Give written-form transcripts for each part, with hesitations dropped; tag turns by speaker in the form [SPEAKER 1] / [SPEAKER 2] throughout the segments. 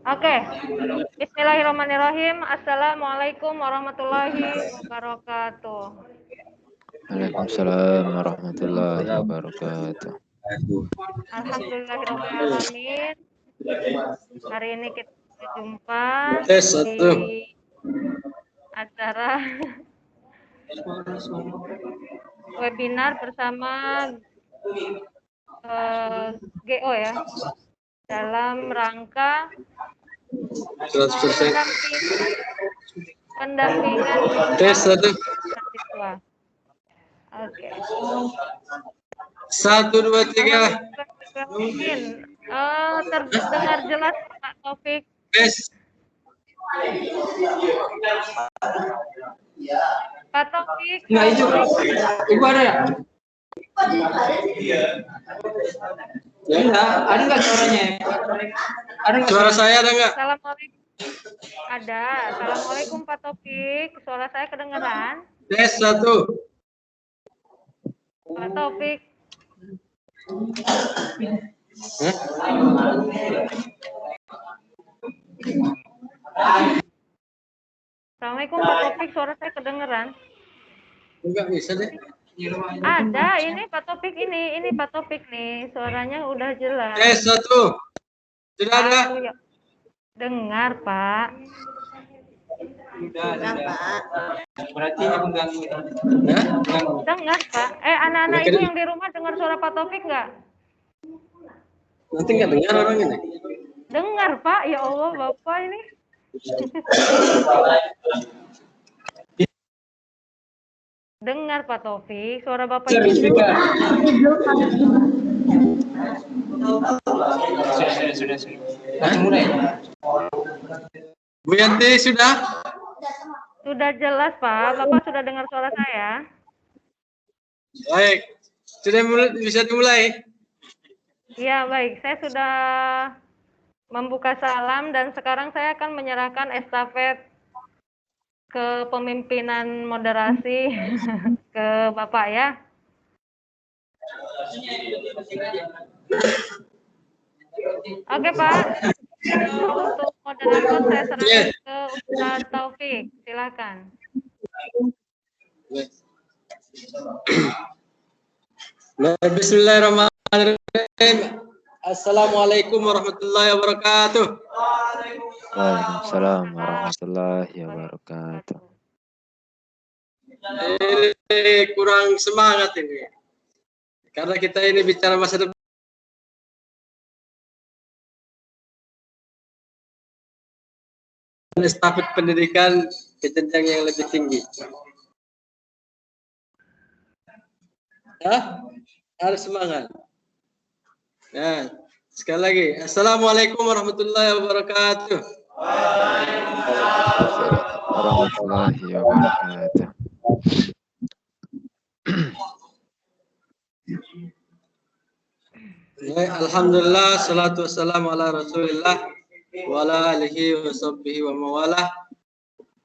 [SPEAKER 1] Oke. Bismillahirrahmanirrahim. Assalamualaikum warahmatullahi wabarakatuh.
[SPEAKER 2] Waalaikumsalam warahmatullahi wabarakatuh.
[SPEAKER 1] Alhamdulillahirrahmanirrahim. Hari ini kita berjumpa di acara webinar bersama GO ya, dalam rangka pendampingan mahasiswa. Oke.
[SPEAKER 3] 1, 2, 3.
[SPEAKER 1] Mungkin terdengar jelas Pak Taufik. Pak Taufik.
[SPEAKER 3] Nggak hijau. Ibu ada ya? Ya, ada nggak suaranya? Ada nggak suara saya ada nggak?
[SPEAKER 1] Assalamualaikum. Ada. Assalamualaikum Pak Taufik. Suara saya kedengaran?
[SPEAKER 3] Tes 1.
[SPEAKER 1] Pak Taufik. Assalamualaikum Pak Taufik. Suara saya kedengaran?
[SPEAKER 3] Enggak bisa deh.
[SPEAKER 1] Ada, ini Pak Taufik ini Pak Taufik nih, suaranya udah jelas.
[SPEAKER 3] Tes 1. Sudah ada?
[SPEAKER 1] Dengar, Pak.
[SPEAKER 3] Sudah,
[SPEAKER 1] Pak.
[SPEAKER 3] Berarti mengganggu.
[SPEAKER 1] Dengar, Pak. Anak-anak ibu yang di rumah dengar suara Pak Taufik nggak?
[SPEAKER 3] Nanti nggak dengar orang ini.
[SPEAKER 1] Dengar, Pak. Ya Allah, Bapak ini. Dengar Pak Taufik, suara Bapak itu.
[SPEAKER 3] Sudah. Mulai. Bu Yanti sudah?
[SPEAKER 1] Sudah jelas Pak, Bapak sudah dengar suara saya.
[SPEAKER 3] Baik, sudah bisa dimulai.
[SPEAKER 1] Iya baik, saya sudah membuka salam dan sekarang saya akan menyerahkan estafet kepemimpinan moderasi ke Bapak ya. Oke Pak, untuk moderator saya serahkan ke Ustaz Taufik, silakan.
[SPEAKER 3] Bismillahirrahmanirrahim. Assalamualaikum warahmatullahi wabarakatuh.
[SPEAKER 2] Waalaikumsalam warahmatullahi wabarakatuh.
[SPEAKER 3] Kurang semangat ini. Karena kita ini bicara masa depan. Estafet pendidikan ke jenjang yang lebih tinggi. Harus semangat. Nah, sekali lagi, Assalamualaikum warahmatullahi wabarakatuh.
[SPEAKER 2] Warahmatullahi wabarakatuh.
[SPEAKER 3] Alhamdulillah, salatu wassalamu ala rasulillah wa ala alihi wa sahbihi wa mawalah.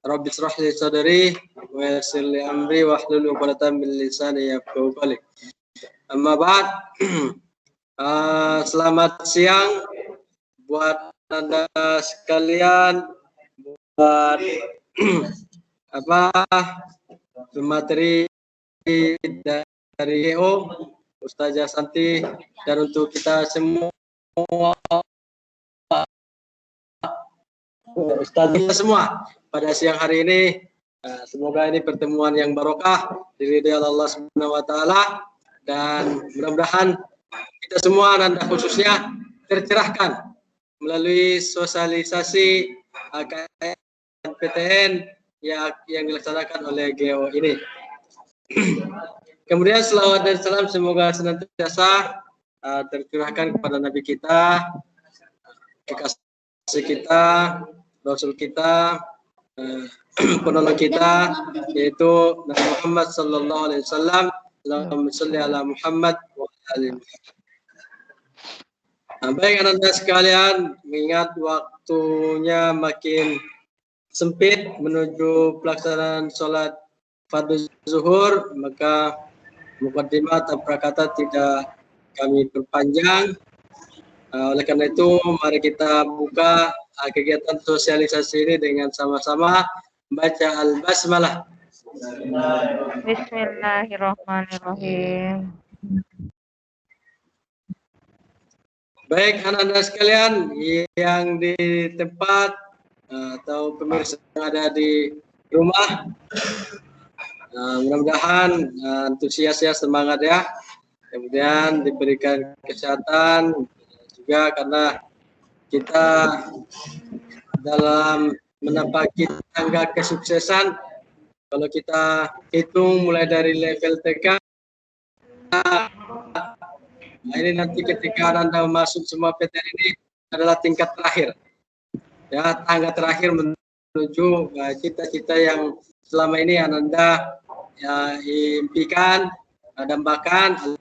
[SPEAKER 3] Rabbi shrah li sadri wa yassir li amri wa hlul 'uqdatam min lisani yafqahu qawli. Amma ba'd. Selamat siang buat Anda sekalian, buat pemateri dari EO, Ustazah Santi, dan untuk kita semua, Ustazah semua pada siang hari ini. Semoga ini pertemuan yang barokah diridhai Allah Subhanahu wa taala, dan mudah-mudahan kita semua dan khususnya tercerahkan melalui sosialisasi PTN yang dilaksanakan oleh GO ini. Kemudian selawat dan salam semoga senantiasa tercurahkan kepada Nabi kita, kekasih kita, Rasul kita, penolong kita, yaitu Nabi Muhammad sallallahu alaihi wasallam. Allahumma shalli ala Muhammad wa ala ali Muhammad. Baik anak-anak sekalian, mengingat waktunya makin sempit menuju pelaksanaan sholat fardu zuhur, maka Mukadimah atau prakata tidak kami perpanjang. Oleh karena itu, mari kita buka kegiatan sosialisasi ini dengan sama-sama membaca Al-Basmalah.
[SPEAKER 1] Bismillahirrahmanirrahim.
[SPEAKER 3] Baik anak-anak sekalian yang di tempat atau pemirsa yang ada di rumah, mudah-mudahan antusias ya, semangat ya. Kemudian diberikan kesehatan juga, karena kita dalam menapaki tangga kesuksesan, kalau kita hitung mulai dari level TK, nah ini nanti ketika Anda masuk semua PTN ini adalah tingkat terakhir, ya, tangga terakhir menuju cita-cita yang selama ini Anda ya, impikan, dambakan.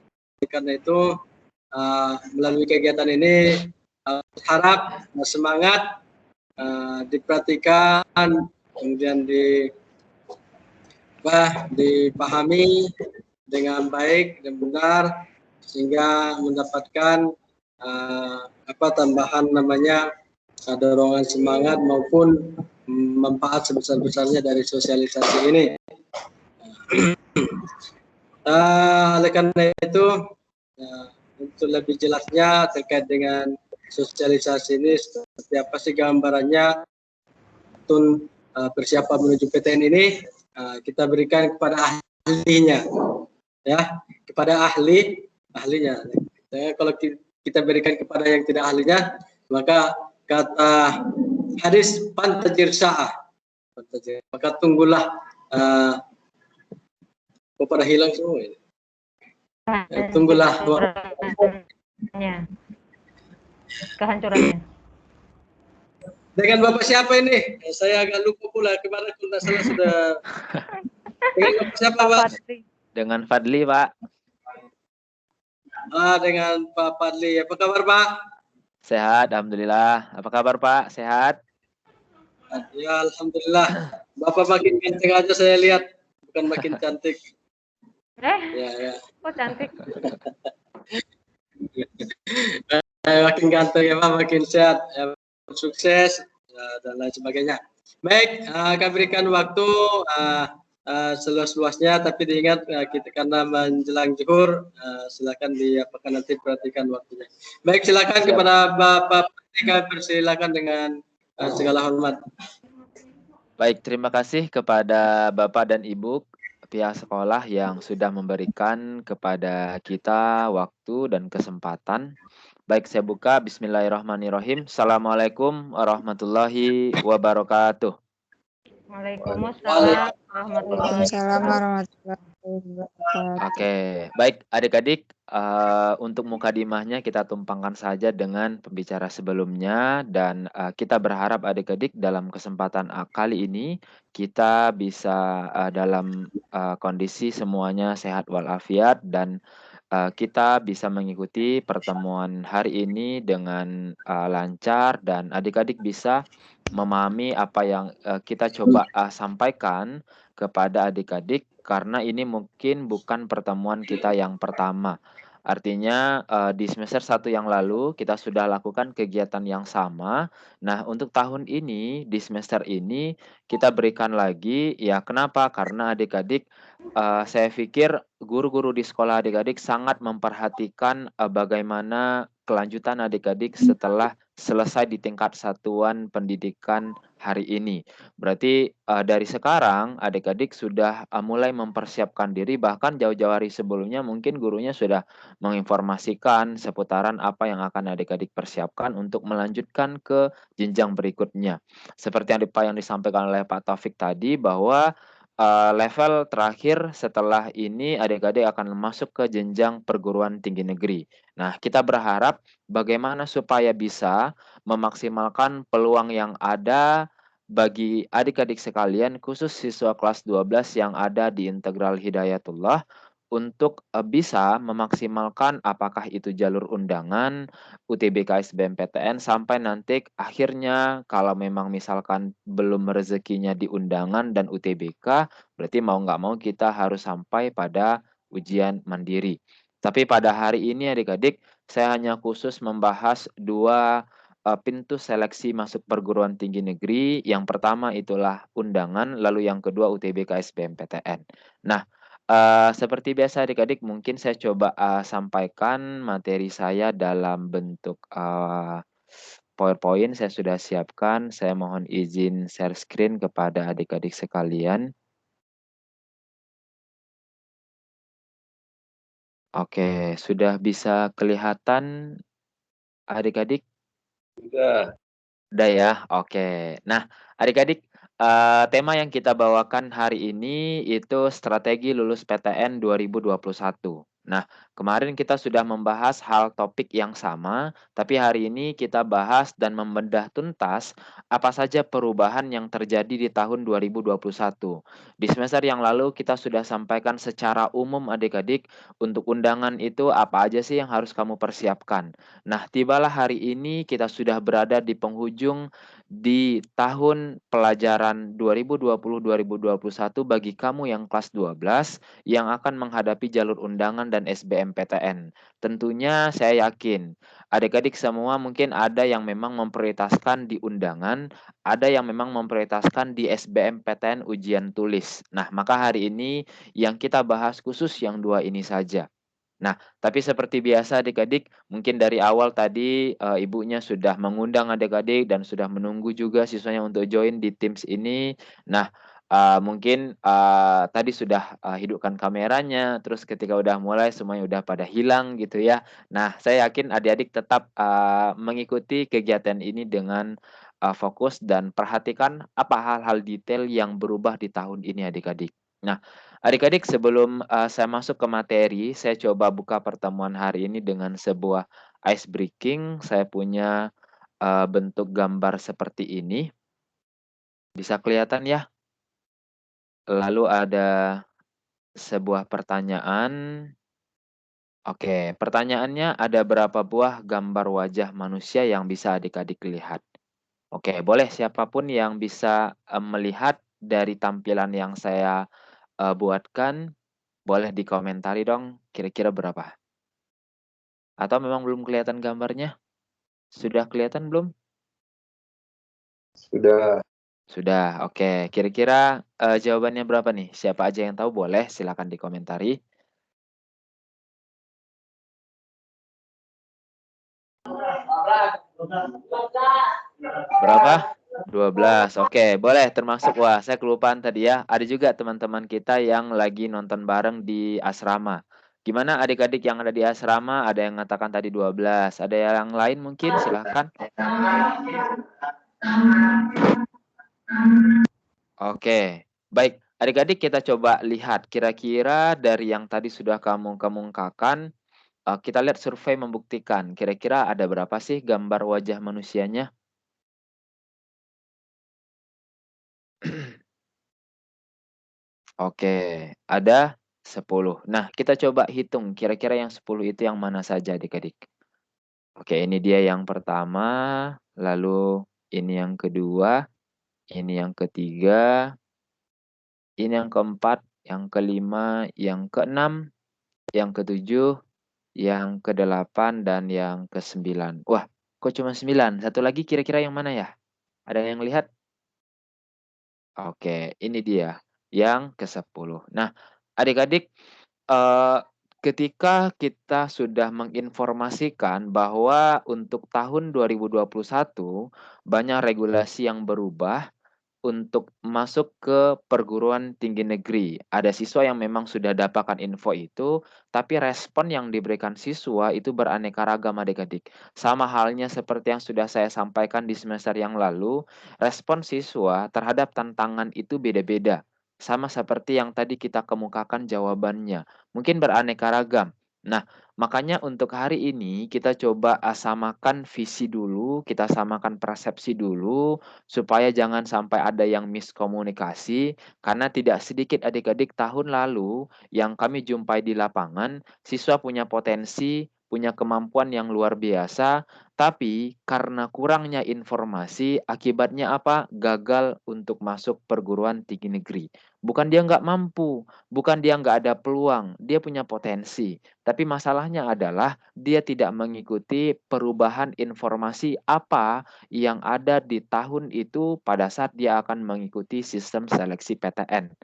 [SPEAKER 3] Karena itu melalui kegiatan ini harap semangat diperhatikan, kemudian dipahami dengan baik dan benar, sehingga mendapatkan tambahan namanya dorongan semangat maupun manfaat sebesar-besarnya dari sosialisasi ini. Oleh karena itu, untuk lebih jelasnya terkait dengan sosialisasi ini, seperti apa sih gambarannya tun persiapan menuju PTN ini, kita berikan kepada ahlinya, ya, kepada ahlinya. Kalau kita berikan kepada yang tidak ahlinya, maka kata hadis pantajir sa'ah, maka tunggulah pada hilang semua ini. Tunggulah
[SPEAKER 1] kehancurannya.
[SPEAKER 3] Dengan Bapak siapa ini? Saya agak lupa pula, kemarin kalau tidak salah sudah. Dengan Bapak siapa, Pak?
[SPEAKER 2] Dengan Fadli, Pak.
[SPEAKER 3] Dengan Pak Fadli. Apa kabar, Pak?
[SPEAKER 2] Sehat, alhamdulillah. Apa kabar, Pak? Sehat?
[SPEAKER 3] Ya, alhamdulillah. Bapak makin ganteng aja saya lihat, bukan makin cantik. Ya.
[SPEAKER 1] Kok cantik?
[SPEAKER 3] Makin ganteng ya, Pak, makin sehat, ya, sukses, dan lain sebagainya. Baik, akan berikan waktu seluas-luasnya, tapi diingat kita karena menjelang zuhur, silakan diapakan nanti perhatikan waktunya. Baik, silakan. Siap. Kepada Bapak Pratikawan, persilakan dengan segala hormat.
[SPEAKER 2] Baik, terima kasih kepada Bapak dan Ibu pihak sekolah yang sudah memberikan kepada kita waktu dan kesempatan. Baik, saya buka. Bismillahirrahmanirrahim. Assalamualaikum warahmatullahi wabarakatuh.
[SPEAKER 1] Waalaikumsalam warahmatullahi wabarakatuh.
[SPEAKER 2] Oke, baik adik-adik, untuk mukadimahnya kita tumpangkan saja dengan pembicara sebelumnya, dan kita berharap adik-adik dalam kesempatan kali ini kita bisa dalam kondisi semuanya sehat walafiat, dan kita bisa mengikuti pertemuan hari ini dengan lancar, dan adik-adik bisa memahami apa yang kita coba sampaikan kepada adik-adik, karena ini mungkin bukan pertemuan kita yang pertama. Artinya di semester 1 yang lalu kita sudah lakukan kegiatan yang sama. Nah, untuk tahun ini, di semester ini kita berikan lagi. Ya, kenapa? Karena adik-adik, saya pikir guru-guru di sekolah adik-adik sangat memperhatikan bagaimana kelanjutan adik-adik setelah selesai di tingkat satuan pendidikan hari ini. Berarti dari sekarang adik-adik sudah mulai mempersiapkan diri, bahkan jauh-jauh hari sebelumnya mungkin gurunya sudah menginformasikan seputaran apa yang akan adik-adik persiapkan untuk melanjutkan ke jenjang berikutnya. Seperti yang disampaikan oleh Pak Taufik tadi, bahwa level terakhir setelah ini adik-adik akan masuk ke jenjang perguruan tinggi negeri. Nah, kita berharap bagaimana supaya bisa memaksimalkan peluang yang ada bagi adik-adik sekalian, khusus siswa kelas 12 yang ada di Integral Hidayatullah, untuk bisa memaksimalkan apakah itu jalur undangan, UTBK SBMPTN, sampai nanti akhirnya kalau memang misalkan belum rezekinya di undangan dan UTBK, berarti mau nggak mau kita harus sampai pada ujian mandiri. Tapi pada hari ini adik-adik, saya hanya khusus membahas 2 pintu seleksi masuk perguruan tinggi negeri. Yang pertama itulah undangan, lalu yang kedua UTBK SBMPTN. Nah, seperti biasa adik-adik mungkin saya coba, sampaikan materi saya dalam bentuk, PowerPoint saya sudah siapkan. Saya mohon izin share screen kepada adik-adik sekalian. Oke, sudah bisa kelihatan adik-adik?
[SPEAKER 3] Sudah.
[SPEAKER 2] Udah ya? Oke. Nah, adik-adik, tema yang kita bawakan hari ini itu strategi lulus PTN 2021. Nah, kemarin kita sudah membahas hal topik yang sama, tapi hari ini kita bahas dan membedah tuntas apa saja perubahan yang terjadi di tahun 2021. Di semester yang lalu kita sudah sampaikan secara umum adik-adik, untuk undangan itu apa aja sih yang harus kamu persiapkan. Nah, tibalah hari ini kita sudah berada di penghujung di tahun pelajaran 2020-2021 bagi kamu yang kelas 12 yang akan menghadapi jalur undangan dan SBMPTN. Tentunya saya yakin adik-adik semua mungkin ada yang memang memprioritaskan di undangan, ada yang memang memprioritaskan di SBMPTN ujian tulis. Nah, maka hari ini yang kita bahas khusus yang 2 ini saja. Nah, tapi seperti biasa adik-adik, mungkin dari awal tadi, ibunya sudah mengundang adik-adik dan sudah menunggu juga siswanya untuk join di Teams ini. Nah, mungkin, tadi sudah, hidupkan kameranya, terus ketika udah mulai semuanya udah pada hilang gitu ya. Nah, saya yakin adik-adik tetap, mengikuti kegiatan ini dengan, fokus dan perhatikan apa hal-hal detail yang berubah di tahun ini adik-adik. Nah, adik-adik sebelum, saya masuk ke materi, saya coba buka pertemuan hari ini dengan sebuah ice breaking. Saya punya, bentuk gambar seperti ini. Bisa kelihatan ya? Lalu ada sebuah pertanyaan. Oke, pertanyaannya ada berapa buah gambar wajah manusia yang bisa adik-adik lihat? Oke, boleh siapapun yang bisa, melihat dari tampilan yang saya, buatkan, boleh dikomentari dong, kira-kira berapa? Atau memang belum kelihatan gambarnya? Sudah kelihatan belum?
[SPEAKER 3] Sudah.
[SPEAKER 2] Sudah, oke. Kira-kira, jawabannya berapa nih? Siapa aja yang tahu boleh silakan dikomentari. Berapa? 12. Oke, boleh termasuk. Wah, saya kelupaan tadi ya. Ada juga teman-teman kita yang lagi nonton bareng di asrama. Gimana adik-adik yang ada di asrama? Ada yang mengatakan tadi 12. Ada yang lain mungkin? Silahkan. Oke, baik. Adik-adik kita coba lihat kira-kira dari yang tadi sudah kamu kemukakan, kita lihat survei membuktikan kira-kira ada berapa sih gambar wajah manusianya? Oke, ada 10. Nah, kita coba hitung kira-kira yang 10 itu yang mana saja adik-adik. Oke, ini dia yang pertama, lalu ini yang kedua, ini yang ketiga, ini yang keempat, yang kelima, yang keenam, yang ketujuh, yang kedelapan, dan yang kesembilan. Wah, kok cuma 9? Satu lagi kira-kira yang mana ya? Ada yang lihat? Oke, ini dia, yang ke-10. Nah, adik-adik, ketika kita sudah menginformasikan bahwa untuk tahun 2021 banyak regulasi yang berubah untuk masuk ke perguruan tinggi negeri. Ada siswa yang memang sudah dapatkan info itu, tapi respon yang diberikan siswa itu beraneka ragam adik-adik. Sama halnya seperti yang sudah saya sampaikan di semester yang lalu, respon siswa terhadap tantangan itu beda-beda. Sama seperti yang tadi kita kemukakan jawabannya. Mungkin beraneka ragam. Nah, makanya untuk hari ini kita coba samakan visi dulu, kita samakan persepsi dulu, supaya jangan sampai ada yang miskomunikasi, karena tidak sedikit adik-adik tahun lalu yang kami jumpai di lapangan, siswa punya potensi punya kemampuan yang luar biasa, tapi karena kurangnya informasi, akibatnya apa? Gagal untuk masuk perguruan tinggi negeri. Bukan dia nggak mampu, bukan dia nggak ada peluang, dia punya potensi. Tapi masalahnya adalah dia tidak mengikuti perubahan informasi apa yang ada di tahun itu pada saat dia akan mengikuti sistem seleksi PTN.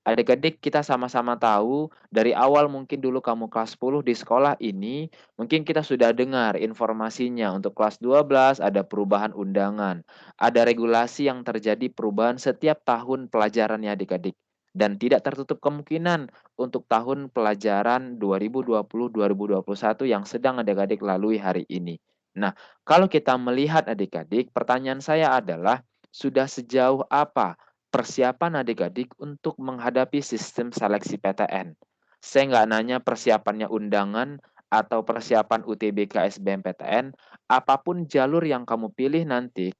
[SPEAKER 2] Adik-adik kita sama-sama tahu dari awal mungkin dulu kamu kelas 10 di sekolah ini, mungkin kita sudah dengar informasinya untuk kelas 12 ada perubahan undangan. Ada regulasi yang terjadi perubahan setiap tahun pelajarannya adik-adik. Dan tidak tertutup kemungkinan untuk tahun pelajaran 2020-2021 yang sedang adik-adik lalui hari ini. Nah, kalau kita melihat adik-adik, pertanyaan saya adalah sudah sejauh apa persiapan adik-adik untuk menghadapi sistem seleksi PTN. Saya nggak nanya persiapannya undangan atau persiapan UTBK SBMPTN, apapun jalur yang kamu pilih nanti,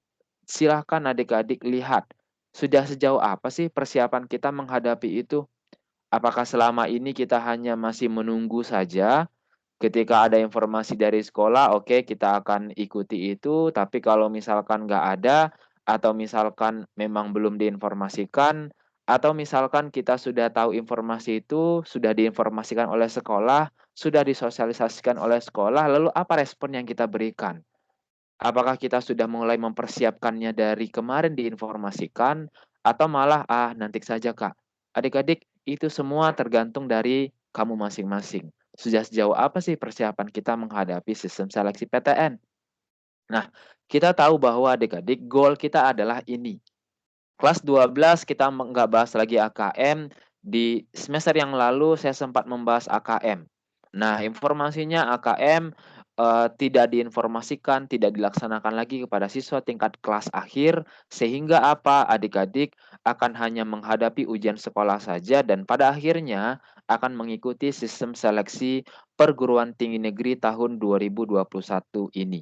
[SPEAKER 2] silahkan adik-adik lihat, sudah sejauh apa sih persiapan kita menghadapi itu? Apakah selama ini kita hanya masih menunggu saja? Ketika ada informasi dari sekolah, oke, kita akan ikuti itu. Tapi kalau misalkan nggak ada, atau misalkan memang belum diinformasikan, atau misalkan kita sudah tahu informasi itu, sudah diinformasikan oleh sekolah, sudah disosialisasikan oleh sekolah, lalu apa respon yang kita berikan? Apakah kita sudah mulai mempersiapkannya dari kemarin diinformasikan, atau malah, nanti saja Kak. Adik-adik, itu semua tergantung dari kamu masing-masing. Sudah sejauh apa sih persiapan kita menghadapi sistem seleksi PTN? Nah, kita tahu bahwa adik-adik goal kita adalah ini. Kelas 12 kita nggak bahas lagi AKM, di semester yang lalu saya sempat membahas AKM. Nah, informasinya AKM tidak diinformasikan, tidak dilaksanakan lagi kepada siswa tingkat kelas akhir, sehingga apa? Adik-adik akan hanya menghadapi ujian sekolah saja dan pada akhirnya akan mengikuti sistem seleksi perguruan tinggi negeri tahun 2021 ini.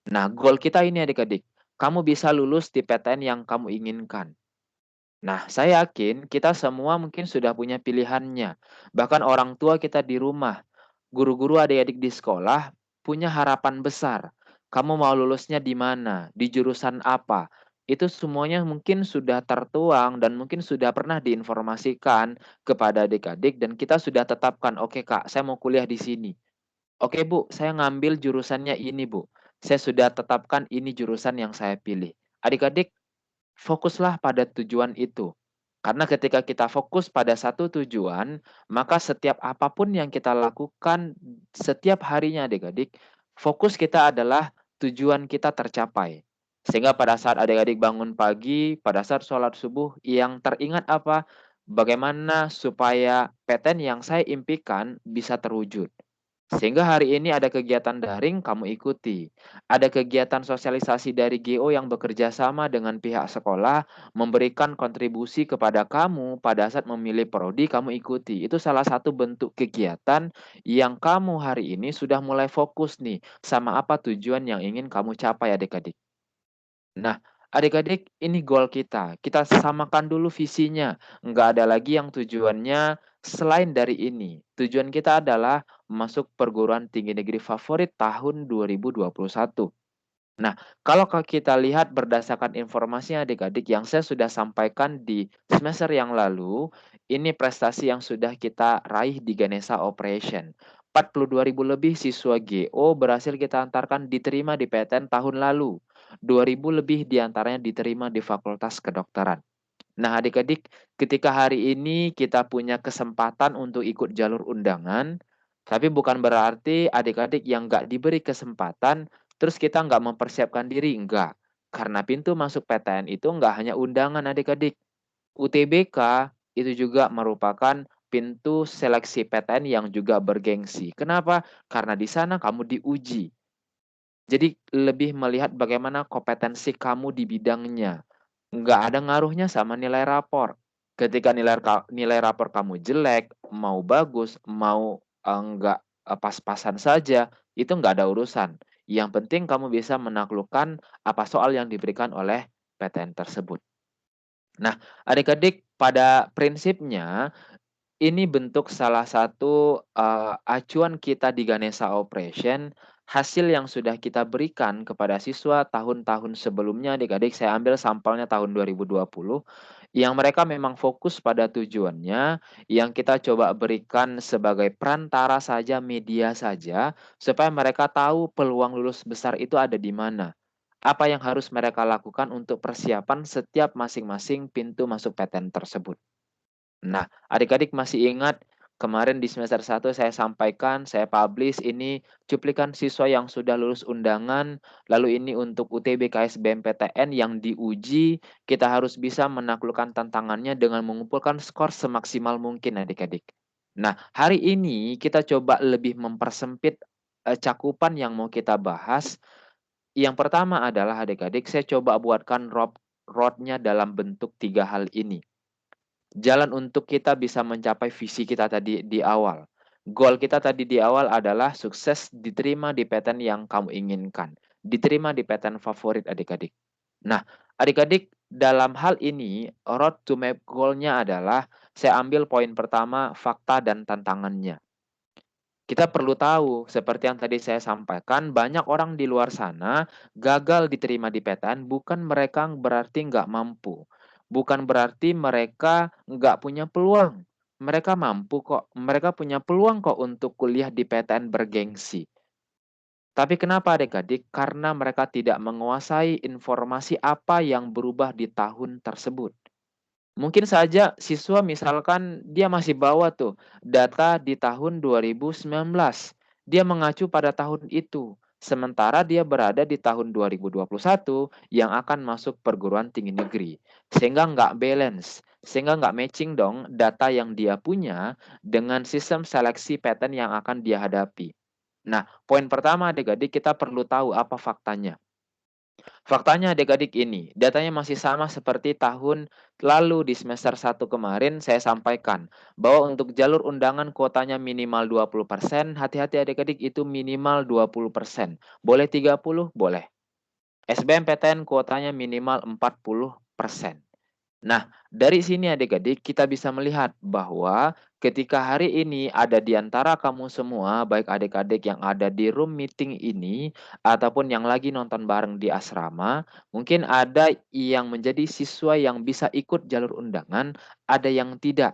[SPEAKER 2] Nah, goal kita ini adik-adik, kamu bisa lulus di PTN yang kamu inginkan. Nah, saya yakin kita semua mungkin sudah punya pilihannya. Bahkan orang tua kita di rumah, guru-guru adik-adik di sekolah punya harapan besar. Kamu mau lulusnya di mana? Di jurusan apa? Itu semuanya mungkin sudah tertuang dan mungkin sudah pernah diinformasikan kepada adik-adik dan kita sudah tetapkan, oke Kak, saya mau kuliah di sini. Oke Bu, saya ngambil jurusannya ini Bu. Saya sudah tetapkan ini jurusan yang saya pilih. Adik-adik, fokuslah pada tujuan itu. Karena ketika kita fokus pada satu tujuan, maka setiap apapun yang kita lakukan setiap harinya adik-adik, fokus kita adalah tujuan kita tercapai. Sehingga pada saat adik-adik bangun pagi, pada saat sholat subuh, yang teringat apa? Bagaimana supaya PTN yang saya impikan bisa terwujud. Sehingga hari ini ada kegiatan daring, kamu ikuti. Ada kegiatan sosialisasi dari GO yang bekerja sama dengan pihak sekolah, memberikan kontribusi kepada kamu pada saat memilih prodi, kamu ikuti. Itu salah satu bentuk kegiatan yang kamu hari ini sudah mulai fokus nih, sama apa tujuan yang ingin kamu capai adik-adik. Nah, adik-adik, ini goal kita. Kita samakan dulu visinya. Nggak ada lagi yang tujuannya selain dari ini. Tujuan kita adalah masuk perguruan tinggi negeri favorit tahun 2021. Nah, kalau kita lihat berdasarkan informasi adik-adik yang saya sudah sampaikan di semester yang lalu, ini prestasi yang sudah kita raih di Ganesha Operation. 42.000 lebih siswa GO berhasil kita antarkan diterima di PTN tahun lalu. 2.000 lebih diantaranya diterima di Fakultas Kedokteran. Nah, adik-adik, ketika hari ini kita punya kesempatan untuk ikut jalur undangan, tapi bukan berarti adik-adik yang nggak diberi kesempatan, terus kita nggak mempersiapkan diri, enggak. Karena pintu masuk PTN itu nggak hanya undangan adik-adik. UTBK itu juga merupakan pintu seleksi PTN yang juga bergengsi. Kenapa? Karena di sana kamu diuji. Jadi lebih melihat bagaimana kompetensi kamu di bidangnya. Nggak ada ngaruhnya sama nilai rapor. Ketika nilai rapor kamu jelek, mau bagus, mau enggak pas-pasan saja, itu nggak ada urusan. Yang penting kamu bisa menaklukkan apa soal yang diberikan oleh PTN tersebut. Nah, adik-adik pada prinsipnya ini bentuk salah satu acuan kita di Ganesha Operation, hasil yang sudah kita berikan kepada siswa tahun-tahun sebelumnya. Adik-adik, saya ambil sampelnya tahun 2020, yang mereka memang fokus pada tujuannya, yang kita coba berikan sebagai perantara saja, media saja, supaya mereka tahu peluang lulus besar itu ada di mana. Apa yang harus mereka lakukan untuk persiapan setiap masing-masing pintu masuk PTN tersebut. Nah, adik-adik masih ingat kemarin di semester 1 saya sampaikan, saya publish ini cuplikan siswa yang sudah lulus undangan, lalu ini untuk UTBK SBMPTN yang diuji, kita harus bisa menaklukkan tantangannya dengan mengumpulkan skor semaksimal mungkin adik-adik. Nah, hari ini kita coba lebih mempersempit cakupan yang mau kita bahas. Yang pertama adalah adik-adik, saya coba buatkan roadnya dalam bentuk 3 hal ini. Jalan untuk kita bisa mencapai visi kita tadi di awal. Goal kita tadi di awal adalah sukses diterima di PTN yang kamu inginkan. Diterima di PTN favorit adik-adik. Nah, adik-adik, dalam hal ini, road to map goal-nya adalah, saya ambil poin pertama, fakta dan tantangannya. Kita perlu tahu, seperti yang tadi saya sampaikan, banyak orang di luar sana gagal diterima di PTN, bukan mereka berarti nggak mampu. Bukan berarti mereka nggak punya peluang. Mereka mampu kok, mereka punya peluang kok untuk kuliah di PTN bergengsi. Tapi kenapa adik-adik? Karena mereka tidak menguasai informasi apa yang berubah di tahun tersebut. Mungkin saja siswa misalkan dia masih bawa tuh data di tahun 2019. Dia mengacu pada tahun itu. Sementara dia berada di tahun 2021 yang akan masuk perguruan tinggi negeri. Sehingga nggak balance. Sehingga nggak matching dong data yang dia punya dengan sistem seleksi PTN yang akan dia hadapi. Nah, poin pertama adik-adik, kita perlu tahu apa faktanya. Faktanya adik-adik ini, datanya masih sama seperti tahun lalu di semester 1 kemarin saya sampaikan bahwa untuk jalur undangan kuotanya minimal 20%, hati-hati adik-adik itu minimal 20%. Boleh 30? Boleh. SBMPTN kuotanya minimal 40%. Nah, dari sini adik-adik kita bisa melihat bahwa ketika hari ini ada di antara kamu semua, baik adik-adik yang ada di room meeting ini ataupun yang lagi nonton bareng di asrama, mungkin ada yang menjadi siswa yang bisa ikut jalur undangan, ada yang tidak.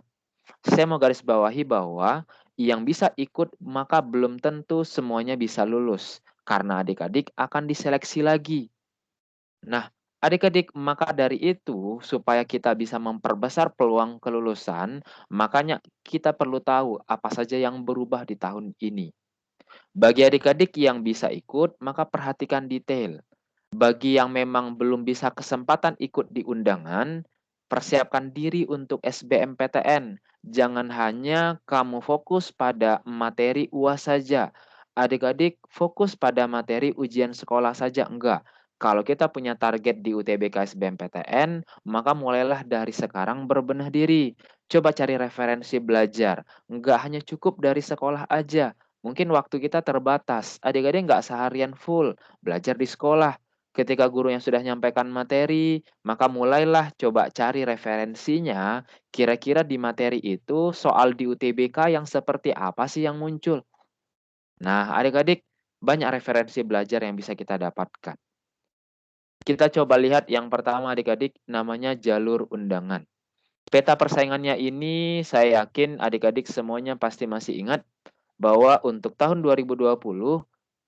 [SPEAKER 2] Saya mau garis bawahi bahwa yang bisa ikut maka belum tentu semuanya bisa lulus karena adik-adik akan diseleksi lagi. Nah, adik-adik, maka dari itu, supaya kita bisa memperbesar peluang kelulusan, makanya kita perlu tahu apa saja yang berubah di tahun ini. Bagi adik-adik yang bisa ikut, maka perhatikan detail. Bagi yang memang belum bisa kesempatan ikut di undangan, persiapkan diri untuk SBMPTN. Jangan hanya kamu fokus pada materi UAS saja. Adik-adik fokus pada materi ujian sekolah saja, enggak. Kalau kita punya target di UTBK SBMPTN, maka mulailah dari sekarang berbenah diri. Coba cari referensi belajar. Enggak hanya cukup dari sekolah aja. Mungkin waktu kita terbatas. Adik-adik enggak seharian full belajar di sekolah. Ketika guru yang sudah nyampaikan materi, maka mulailah coba cari referensinya, kira-kira di materi itu soal di UTBK yang seperti apa sih yang muncul. Nah, adik-adik, banyak referensi belajar yang bisa kita dapatkan. Kita coba lihat yang pertama adik-adik, namanya jalur undangan. Peta persaingannya ini saya yakin adik-adik semuanya pasti masih ingat bahwa untuk tahun 2020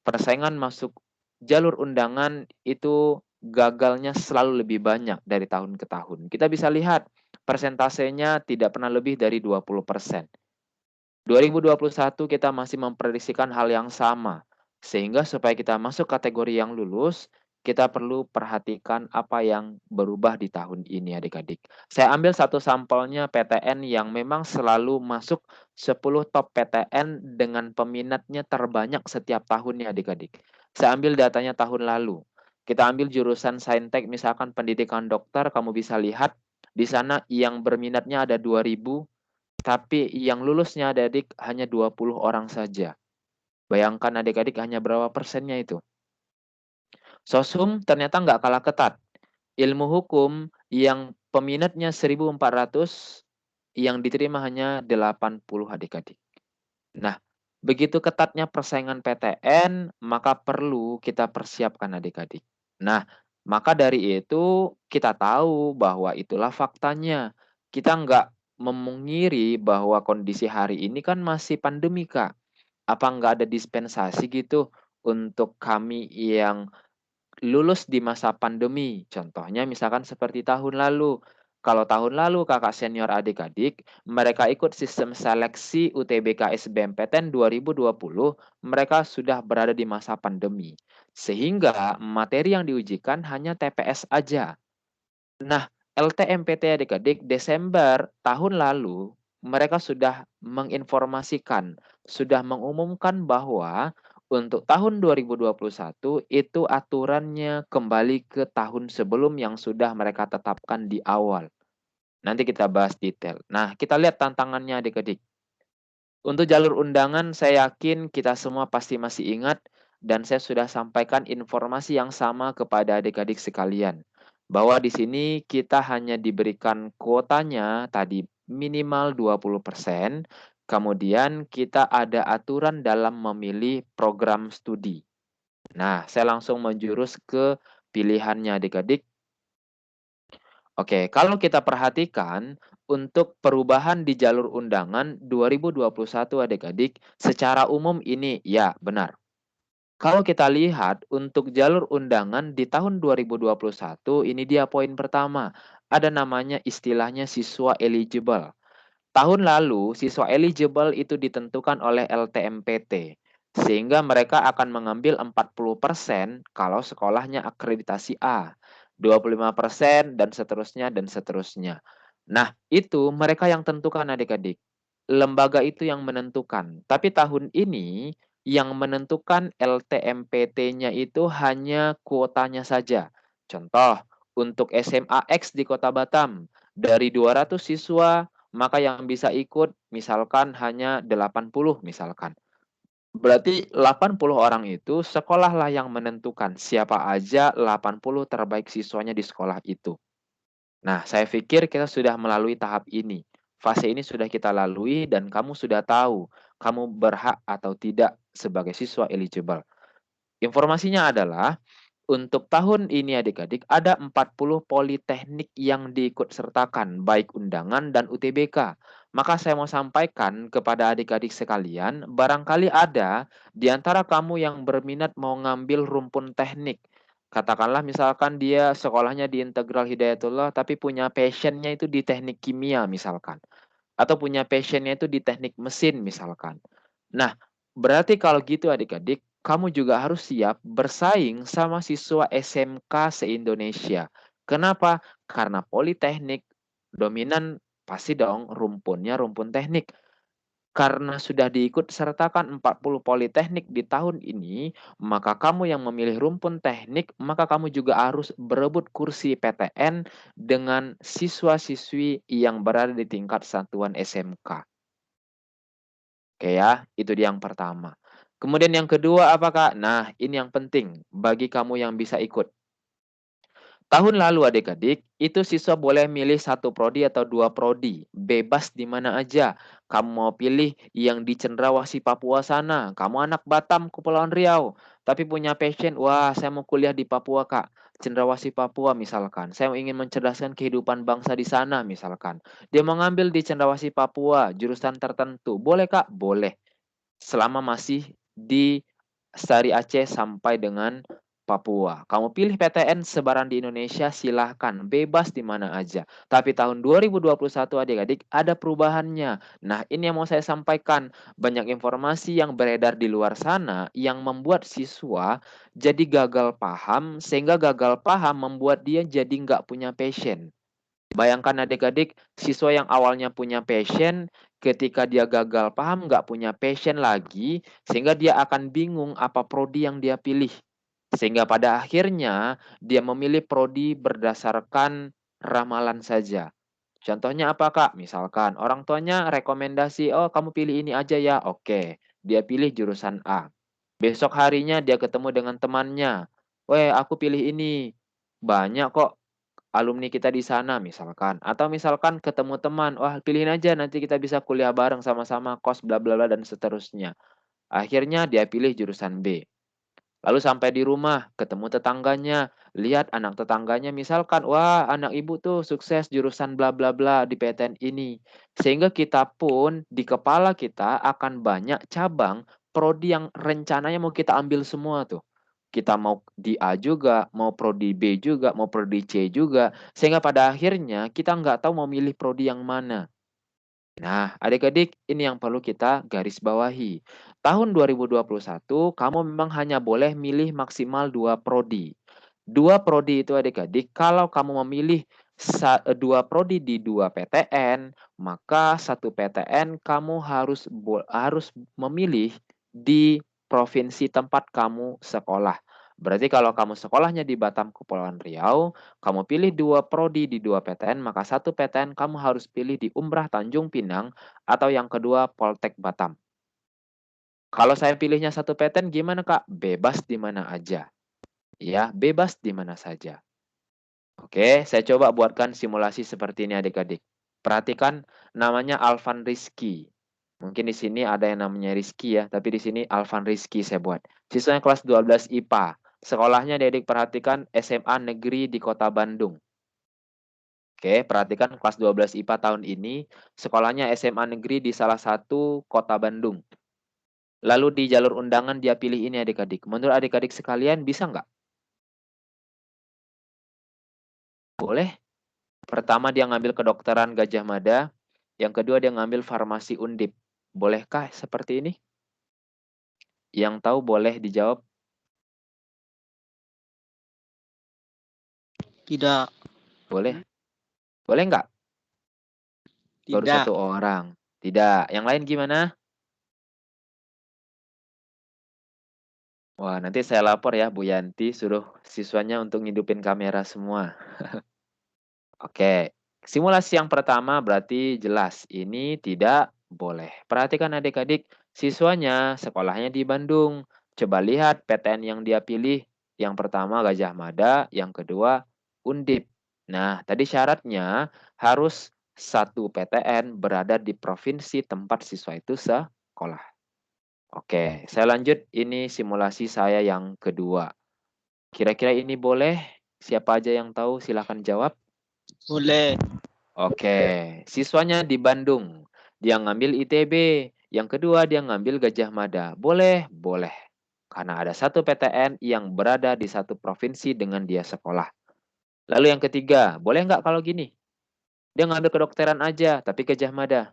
[SPEAKER 2] persaingan masuk jalur undangan itu gagalnya selalu lebih banyak dari tahun ke tahun. Kita bisa lihat persentasenya tidak pernah lebih dari 20%. 2021 kita masih memprediksikan hal yang sama. Sehingga supaya kita masuk kategori yang lulus, kita perlu perhatikan apa yang berubah di tahun ini adik-adik. Saya ambil satu sampelnya PTN yang memang selalu masuk 10 top PTN dengan peminatnya terbanyak setiap tahunnya adik-adik. Saya ambil datanya tahun lalu. Kita ambil jurusan Saintek misalkan pendidikan dokter, kamu bisa lihat di sana yang berminatnya ada 2000, tapi yang lulusnya adik-adik hanya 20 orang saja. Bayangkan adik-adik hanya berapa persennya itu. Sosum ternyata nggak kalah ketat. Ilmu hukum yang peminatnya 1.400, yang diterima hanya 80 adik-adik. Nah, begitu ketatnya persaingan PTN, maka perlu kita persiapkan adik-adik. Nah, maka dari itu kita tahu bahwa itulah faktanya. Kita nggak memungkiri bahwa kondisi hari ini kan masih pandemi, Kak. Apa nggak ada dispensasi gitu untuk kami yang lulus di masa pandemi? Contohnya misalkan seperti tahun lalu. Kalau tahun lalu kakak senior adik-adik, mereka ikut sistem seleksi UTBK SBMPTN 2020, mereka sudah berada di masa pandemi. Sehingga materi yang diujikan hanya TPS aja. Nah, LTMPT adik-adik Desember tahun lalu, mereka sudah menginformasikan, sudah mengumumkan bahwa untuk tahun 2021 itu aturannya kembali ke tahun sebelum yang sudah mereka tetapkan di awal. Nanti kita bahas detail. Nah, kita lihat tantangannya adik-adik. Untuk jalur undangan, saya yakin kita semua pasti masih ingat dan saya sudah sampaikan informasi yang sama kepada adik-adik sekalian. Bahwa di sini kita hanya diberikan kuotanya tadi minimal 20%, kemudian kita ada aturan dalam memilih program studi. Nah, saya langsung menjurus ke pilihannya adik-adik. Oke, kalau kita perhatikan untuk perubahan di jalur undangan 2021 adik-adik, secara umum ini ya benar. Kalau kita lihat untuk jalur undangan di tahun 2021, ini dia poin pertama. Ada namanya istilahnya siswa eligible. Tahun lalu, siswa eligible itu ditentukan oleh LTMPT. Sehingga mereka akan mengambil 40% kalau sekolahnya akreditasi A. 25% dan seterusnya dan seterusnya. Nah, itu mereka yang tentukan adik-adik. Lembaga itu yang menentukan. Tapi tahun ini yang menentukan LTMPT-nya itu hanya kuotanya saja. Contoh, untuk SMA X di Kota Batam, dari 200 siswa, maka yang bisa ikut misalkan hanya 80 misalkan. Berarti 80 orang itu sekolahlah yang menentukan siapa aja 80 terbaik siswanya di sekolah itu. Nah, saya pikir kita sudah melalui tahap ini. Fase ini sudah kita lalui dan kamu sudah tahu kamu berhak atau tidak sebagai siswa eligible. Informasinya adalah untuk tahun ini adik-adik ada 40 politeknik yang diikut sertakan baik undangan dan UTBK. Maka saya mau sampaikan kepada adik-adik sekalian, barangkali ada di antara kamu yang berminat mau ngambil rumpun teknik. Katakanlah misalkan dia sekolahnya di Integral Hidayatullah tapi punya passionnya itu di teknik kimia misalkan. Atau punya passionnya itu di teknik mesin misalkan. Nah, berarti kalau gitu adik-adik, kamu juga harus siap bersaing sama siswa SMK se-Indonesia. Kenapa? Karena politeknik dominan pasti dong rumpunnya rumpun teknik. Karena sudah diikut sertakan 40 politeknik di tahun ini, maka kamu yang memilih rumpun teknik, maka kamu juga harus berebut kursi PTN dengan siswa-siswi yang berada di tingkat satuan SMK. Oke ya, itu dia yang pertama. Kemudian yang kedua apa Kak? Nah, ini yang penting bagi kamu yang bisa ikut. Tahun lalu adik-adik, itu siswa boleh milih satu prodi atau dua prodi. Bebas di mana aja. Kamu mau pilih yang di Cendrawasih Papua sana. Kamu anak Batam, Kepulauan Riau. Tapi punya passion, wah saya mau kuliah di Papua Kak. Cendrawasih Papua misalkan. Saya ingin mencerdaskan kehidupan bangsa di sana misalkan. Dia mau ngambil di Cendrawasih Papua, jurusan tertentu. Boleh Kak? Boleh. Selama masih di Sari Aceh sampai dengan Papua. Kamu pilih PTN sebaran di Indonesia silahkan, bebas di mana aja. Tapi tahun 2021 adik-adik ada perubahannya. Nah ini yang mau saya sampaikan. Banyak informasi yang beredar di luar sana yang membuat siswa jadi gagal paham. Sehingga gagal paham membuat dia jadi nggak punya passion. Bayangkan adik-adik, siswa yang awalnya punya passion, ketika dia gagal paham nggak punya passion lagi, sehingga dia akan bingung apa prodi yang dia pilih. Sehingga pada akhirnya dia memilih prodi berdasarkan ramalan saja. Contohnya apa Kak? Misalkan orang tuanya rekomendasi, oh kamu pilih ini aja ya, oke. Dia pilih jurusan A. Besok harinya dia ketemu dengan temannya, weh aku pilih ini. Banyak kok alumni kita di sana misalkan. Atau misalkan ketemu teman, wah pilihin aja nanti kita bisa kuliah bareng sama-sama, kos bla bla bla dan seterusnya. Akhirnya dia pilih jurusan B. Lalu sampai di rumah, ketemu tetangganya, lihat anak tetangganya misalkan, wah anak ibu tuh sukses jurusan bla bla bla di PTN ini. Sehingga kita pun di kepala kita akan banyak cabang prodi yang rencananya mau kita ambil semua tuh. Kita mau di A juga, mau prodi B juga, mau prodi C juga. Sehingga pada akhirnya kita nggak tahu mau milih prodi yang mana. Nah, adik-adik, ini yang perlu kita garis bawahi. Tahun 2021, kamu memang hanya boleh milih maksimal 2 prodi. 2 prodi itu adik-adik, kalau kamu memilih 2 prodi di 2 PTN, maka 1 PTN kamu harus memilih di provinsi tempat kamu sekolah. Berarti kalau kamu sekolahnya di Batam, Kepulauan Riau, kamu pilih 2 prodi di 2 PTN, maka 1 PTN kamu harus pilih di Umrah Tanjung Pinang atau yang kedua Poltek Batam. Kalau saya pilihnya 1 PTN gimana Kak? Bebas di mana aja. Ya, bebas di mana saja. Oke, saya coba buatkan simulasi seperti ini adik-adik. Perhatikan namanya Alvan Rizky. Mungkin di sini ada yang namanya Rizky ya, tapi di sini Alvan Rizky saya buat. Siswanya kelas 12 IPA. Sekolahnya adik-adik perhatikan SMA Negeri di Kota Bandung. Oke, perhatikan kelas 12 IPA tahun ini, sekolahnya SMA Negeri di salah satu kota Bandung. Lalu di jalur undangan dia pilih ini adik-adik. Menurut adik-adik sekalian bisa nggak? Boleh. Pertama dia ngambil kedokteran Gajah Mada, yang kedua dia ngambil farmasi Undip. Bolehkah seperti ini? Yang tahu boleh dijawab.
[SPEAKER 4] Tidak.
[SPEAKER 2] Boleh. Boleh nggak? Baru
[SPEAKER 4] Tidak.
[SPEAKER 2] 1 orang. Tidak. Yang lain gimana? Wah, nanti saya lapor ya Bu Yanti, suruh siswanya untuk ngidupin kamera semua. Oke, simulasi yang pertama berarti jelas, ini tidak boleh. Perhatikan adik-adik, siswanya sekolahnya di Bandung. Coba lihat PTN yang dia pilih, yang pertama Gajah Mada, yang kedua Undip. Nah, tadi syaratnya harus 1 PTN berada di provinsi tempat siswa itu sekolah. Oke, saya lanjut. Ini simulasi saya yang kedua. Kira-kira ini boleh? Siapa aja yang tahu silahkan jawab.
[SPEAKER 4] Boleh.
[SPEAKER 2] Oke, siswanya di Bandung. Dia ngambil ITB. Yang kedua dia ngambil Gajah Mada. Boleh? Boleh. Karena ada 1 PTN yang berada di 1 provinsi dengan dia sekolah. Lalu yang ketiga, boleh nggak kalau gini? Dia ngambil kedokteran aja, tapi Gajah Mada.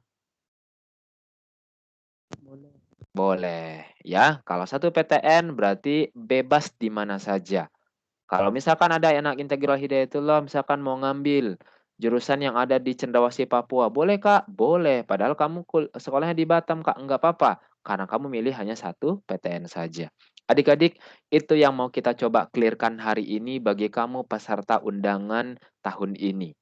[SPEAKER 2] Boleh. Ya, kalau 1 PTN berarti bebas di mana saja. Kalau misalkan ada anak integral Hidayatullah misalkan mau ngambil jurusan yang ada di Cendrawasih Papua, boleh Kak? Boleh. Padahal kamu sekolahnya di Batam Kak, enggak apa-apa. Karena kamu milih hanya 1 PTN saja. Adik-adik, itu yang mau kita coba clearkan hari ini bagi kamu peserta undangan tahun ini.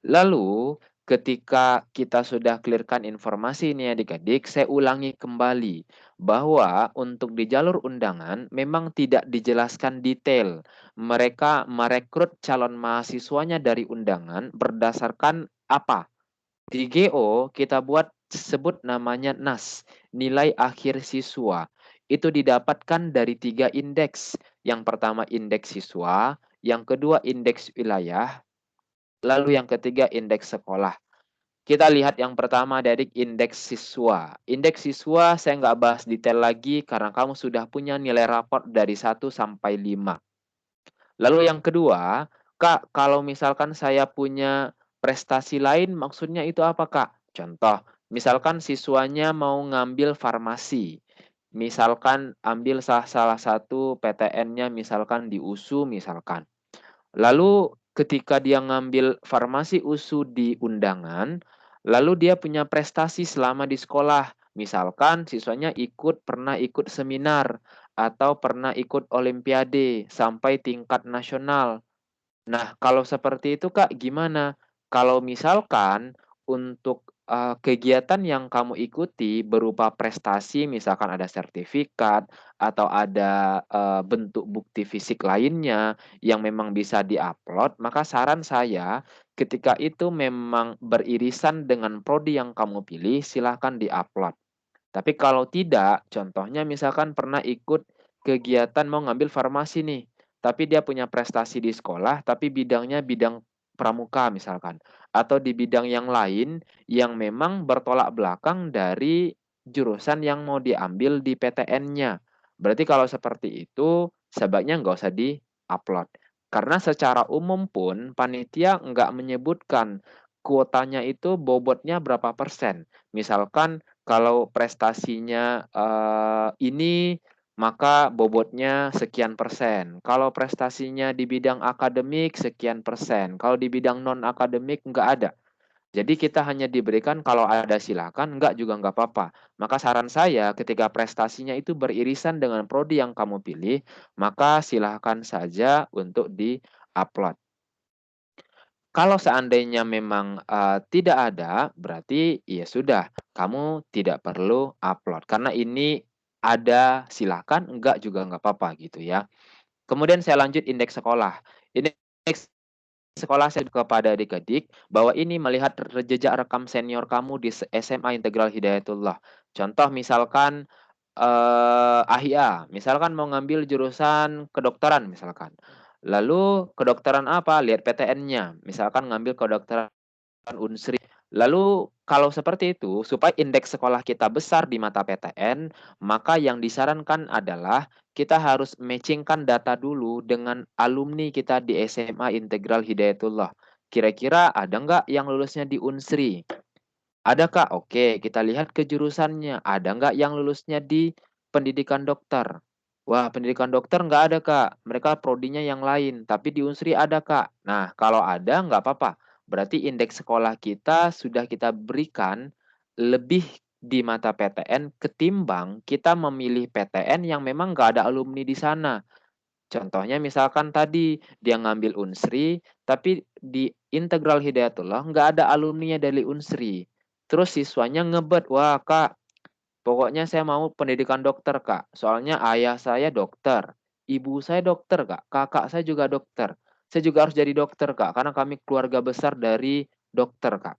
[SPEAKER 2] Lalu, ketika kita sudah clearkan informasi ini adik-adik, saya ulangi kembali bahwa untuk di jalur undangan memang tidak dijelaskan detail. Mereka merekrut calon mahasiswanya dari undangan berdasarkan apa? Di GO kita buat sebut namanya NAS, nilai akhir siswa. Itu didapatkan dari 3 indeks. Yang pertama indeks siswa, yang kedua indeks wilayah, lalu yang ketiga indeks sekolah. Kita lihat yang pertama dari indeks siswa. Indeks siswa saya nggak bahas detail lagi karena kamu sudah punya nilai raport dari 1 sampai 5. Lalu yang kedua, Kak, kalau misalkan saya punya prestasi lain maksudnya itu apa Kak? Contoh, misalkan siswanya mau ngambil farmasi. Misalkan ambil salah satu PTN-nya misalkan di USU misalkan. Lalu ketika dia ngambil farmasi USU di undangan, lalu dia punya prestasi selama di sekolah. Misalkan siswanya pernah ikut seminar atau pernah ikut olimpiade sampai tingkat nasional. Nah, kalau seperti itu Kak, gimana? Kalau misalkan untuk kegiatan yang kamu ikuti berupa prestasi, misalkan ada sertifikat atau ada, bentuk bukti fisik lainnya yang memang bisa di-upload, maka saran saya ketika itu memang beririsan dengan prodi yang kamu pilih, silahkan di-upload. Tapi kalau tidak, contohnya misalkan pernah ikut kegiatan mau ngambil farmasi nih, tapi dia punya prestasi di sekolah, tapi bidangnya bidang pramuka misalkan, atau di bidang yang lain yang memang bertolak belakang dari jurusan yang mau diambil di PTN-nya. Berarti kalau seperti itu, sebaiknya nggak usah di-upload. Karena secara umum pun, panitia nggak menyebutkan kuotanya itu bobotnya berapa persen. Misalkan kalau prestasinya, ini, maka bobotnya sekian persen. Kalau prestasinya di bidang akademik sekian persen, kalau di bidang non akademik nggak ada. Jadi kita hanya diberikan kalau ada silakan, enggak juga nggak apa-apa. Maka saran saya ketika prestasinya itu beririsan dengan prodi yang kamu pilih, maka silahkan saja untuk di-upload. Kalau seandainya memang, tidak ada, berarti ya sudah, kamu tidak perlu upload. Karena ini ada, silakan, enggak juga nggak apa-apa gitu ya. Kemudian saya lanjut indeks sekolah. Indeks sekolah saya kepada adik-adik bahwa ini melihat jejak rekam senior kamu di SMA Integral Hidayatullah. Contoh misalkan, AHIA, misalkan mau ngambil jurusan kedokteran misalkan. Lalu kedokteran apa? Lihat PTN-nya, misalkan ngambil kedokteran Unsri. Lalu kalau seperti itu, supaya indeks sekolah kita besar di mata PTN, maka yang disarankan adalah kita harus matchingkan data dulu dengan alumni kita di SMA Integral Hidayatullah. Kira-kira ada nggak yang lulusnya di Unsri? Ada Kak, oke kita lihat ke jurusannya. Ada nggak yang lulusnya di pendidikan dokter? Wah, pendidikan dokter nggak ada Kak, mereka prodinya yang lain, tapi di Unsri ada Kak. Nah, kalau ada nggak apa-apa, berarti indeks sekolah kita sudah kita berikan lebih di mata PTN ketimbang kita memilih PTN yang memang nggak ada alumni di sana. Contohnya misalkan tadi dia ngambil Unsri, tapi di Integral Hidayatullah nggak ada alumninya dari Unsri. Terus siswanya ngebet, wah Kak, pokoknya saya mau pendidikan dokter Kak. Soalnya ayah saya dokter, ibu saya dokter Kak, kakak saya juga dokter. Saya juga harus jadi dokter Kak, karena kami keluarga besar dari dokter Kak.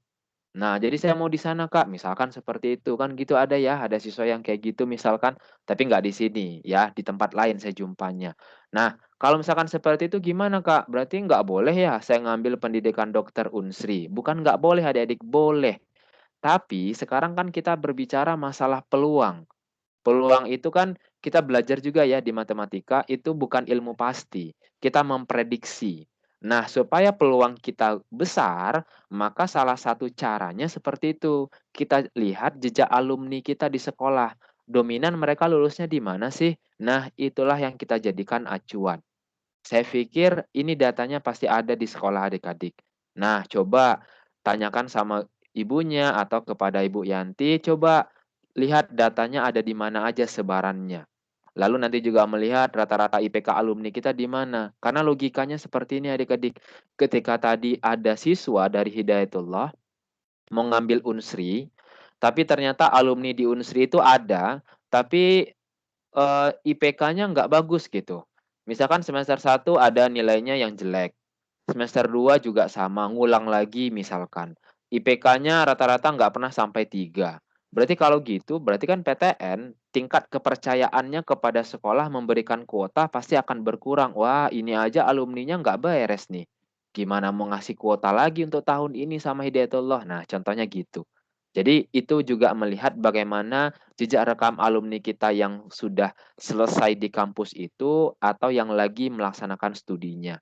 [SPEAKER 2] Nah, jadi saya mau di sana, Kak, misalkan seperti itu. Kan gitu ada ya, ada siswa yang kayak gitu misalkan, tapi nggak di sini ya, di tempat lain saya jumpanya. Nah, kalau misalkan seperti itu gimana, Kak? Berarti nggak boleh ya saya ngambil pendidikan dokter Unsri? Bukan nggak boleh adik-adik, boleh. Tapi sekarang kan kita berbicara masalah peluang. Peluang itu kan kita belajar juga ya di matematika, itu bukan ilmu pasti. Kita memprediksi. Nah, supaya peluang kita besar, maka salah satu caranya seperti itu. Kita lihat jejak alumni kita di sekolah. Dominan mereka lulusnya di mana sih? Nah, itulah yang kita jadikan acuan. Saya pikir ini datanya pasti ada di sekolah adik-adik. Nah, coba tanyakan sama ibunya atau kepada Ibu Yanti, coba lihat datanya ada di mana aja sebarannya. Lalu nanti juga melihat rata-rata IPK alumni kita di mana. Karena logikanya seperti ini adik-adik. Ketika tadi ada siswa dari Hidayatullah mau ngambil Unsri, tapi ternyata alumni di Unsri itu ada, tapi IPK-nya nggak bagus gitu. Misalkan semester 1 ada nilainya yang jelek, semester 2 juga sama, ngulang lagi misalkan. IPK-nya rata-rata nggak pernah sampai 3. Berarti kalau gitu, berarti kan PTN tingkat kepercayaannya kepada sekolah memberikan kuota pasti akan berkurang. Wah, ini aja alumninya nggak beres nih. Gimana mau ngasih kuota lagi untuk tahun ini sama Hidayatullah? Nah, contohnya gitu. Jadi itu juga melihat bagaimana jejak rekam alumni kita yang sudah selesai di kampus itu atau yang lagi melaksanakan studinya.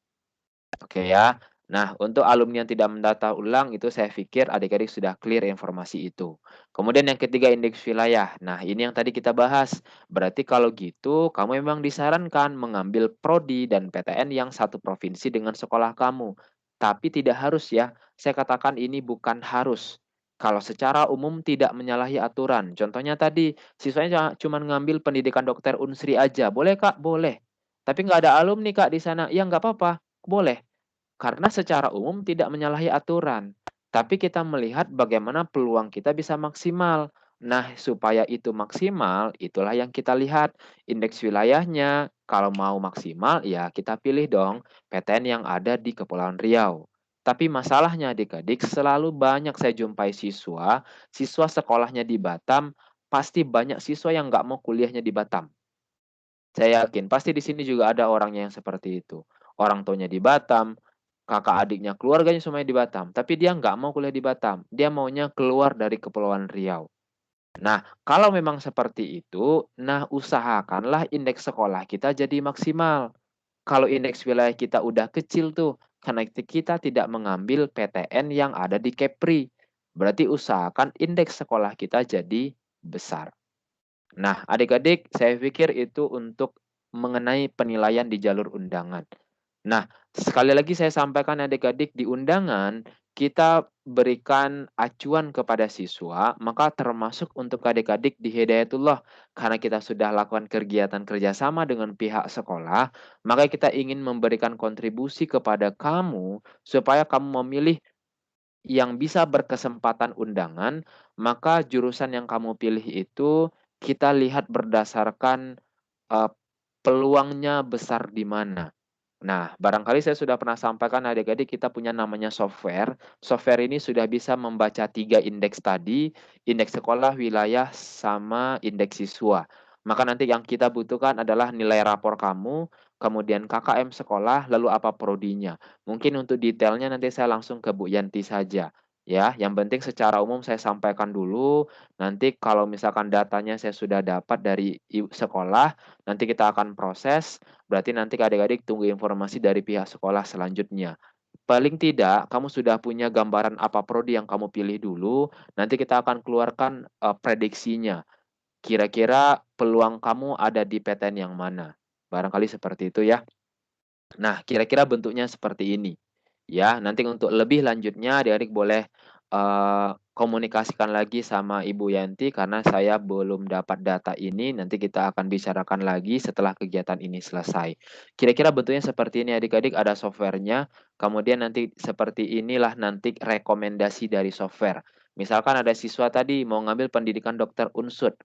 [SPEAKER 2] Oke ya. Nah, untuk alumni yang tidak mendata ulang itu saya pikir adik-adik sudah clear informasi itu. Kemudian yang ketiga indeks wilayah. Nah, ini yang tadi kita bahas. Berarti kalau gitu kamu memang disarankan mengambil prodi dan PTN yang satu provinsi dengan sekolah kamu. Tapi tidak harus ya. Saya katakan ini bukan harus. Kalau secara umum tidak menyalahi aturan. Contohnya tadi, siswanya cuma ngambil pendidikan dokter Unsri aja. Boleh Kak? Boleh. Tapi nggak ada alumni Kak di sana. Ya nggak apa-apa. Boleh. Karena secara umum tidak menyalahi aturan. tapi kita melihat bagaimana peluang kita bisa maksimal. Nah, supaya itu maksimal, itulah yang kita lihat indeks wilayahnya. Kalau mau maksimal, ya kita pilih dong PTN yang ada di Kepulauan Riau. Tapi masalahnya adik-adik, selalu banyak saya jumpai siswa sekolahnya di Batam, pasti banyak siswa yang nggak mau kuliahnya di Batam. Saya yakin, pasti di sini juga ada orangnya yang seperti itu. Orang tuanya di Batam, kakak adiknya, keluarganya semuanya di Batam. Tapi dia nggak mau kuliah di Batam. Dia maunya keluar dari Kepulauan Riau. Nah, kalau memang seperti itu, nah usahakanlah indeks sekolah kita jadi maksimal. Kalau indeks wilayah kita udah kecil tuh, karena kita tidak mengambil PTN yang ada di Kepri. Berarti usahakan indeks sekolah kita jadi besar. Nah, adik-adik, saya pikir itu untuk mengenai penilaian di jalur undangan. Nah, sekali lagi saya sampaikan adik-adik, di undangan kita berikan acuan kepada siswa, maka termasuk untuk adik-adik di Hidayatullah. Karena kita sudah lakukan kegiatan kerjasama dengan pihak sekolah, maka kita ingin memberikan kontribusi kepada kamu, supaya kamu memilih yang bisa berkesempatan undangan, maka jurusan yang kamu pilih itu kita lihat berdasarkan, eee, peluangnya besar di mana. Nah, barangkali saya sudah pernah sampaikan adik-adik kita punya namanya software. Software ini sudah bisa membaca 3 indeks tadi, indeks sekolah, wilayah, sama indeks siswa. Maka nanti yang kita butuhkan adalah nilai rapor kamu, kemudian KKM sekolah, lalu apa prodinya. Mungkin untuk detailnya nanti saya langsung ke Bu Yanti saja, ya. Yang penting secara umum saya sampaikan dulu, nanti kalau misalkan datanya saya sudah dapat dari sekolah, nanti kita akan proses. Berarti nanti adik-adik tunggu informasi dari pihak sekolah selanjutnya. Paling tidak kamu sudah punya gambaran apa prodi yang kamu pilih dulu, nanti kita akan keluarkan, prediksinya. Kira-kira peluang kamu ada di PTN yang mana? Barangkali seperti itu ya. Nah, kira-kira bentuknya seperti ini. Ya, nanti untuk lebih lanjutnya adik-adik boleh, komunikasikan lagi sama Ibu Yanti karena saya belum dapat data ini, nanti kita akan bicarakan lagi setelah kegiatan ini selesai. Kira-kira bentuknya seperti ini adik-adik, ada software-nya, kemudian nanti seperti inilah nanti rekomendasi dari software. Misalkan ada siswa tadi mau ngambil pendidikan dokter unsur.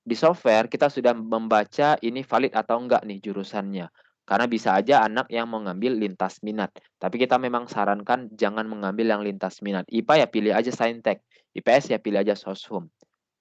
[SPEAKER 2] Di software kita sudah membaca ini valid atau enggak nih jurusannya. Karena bisa aja anak yang mau ngambil lintas minat. Tapi kita memang sarankan jangan mengambil yang lintas minat. IPA ya pilih aja Saintek. IPS ya pilih aja Soshum.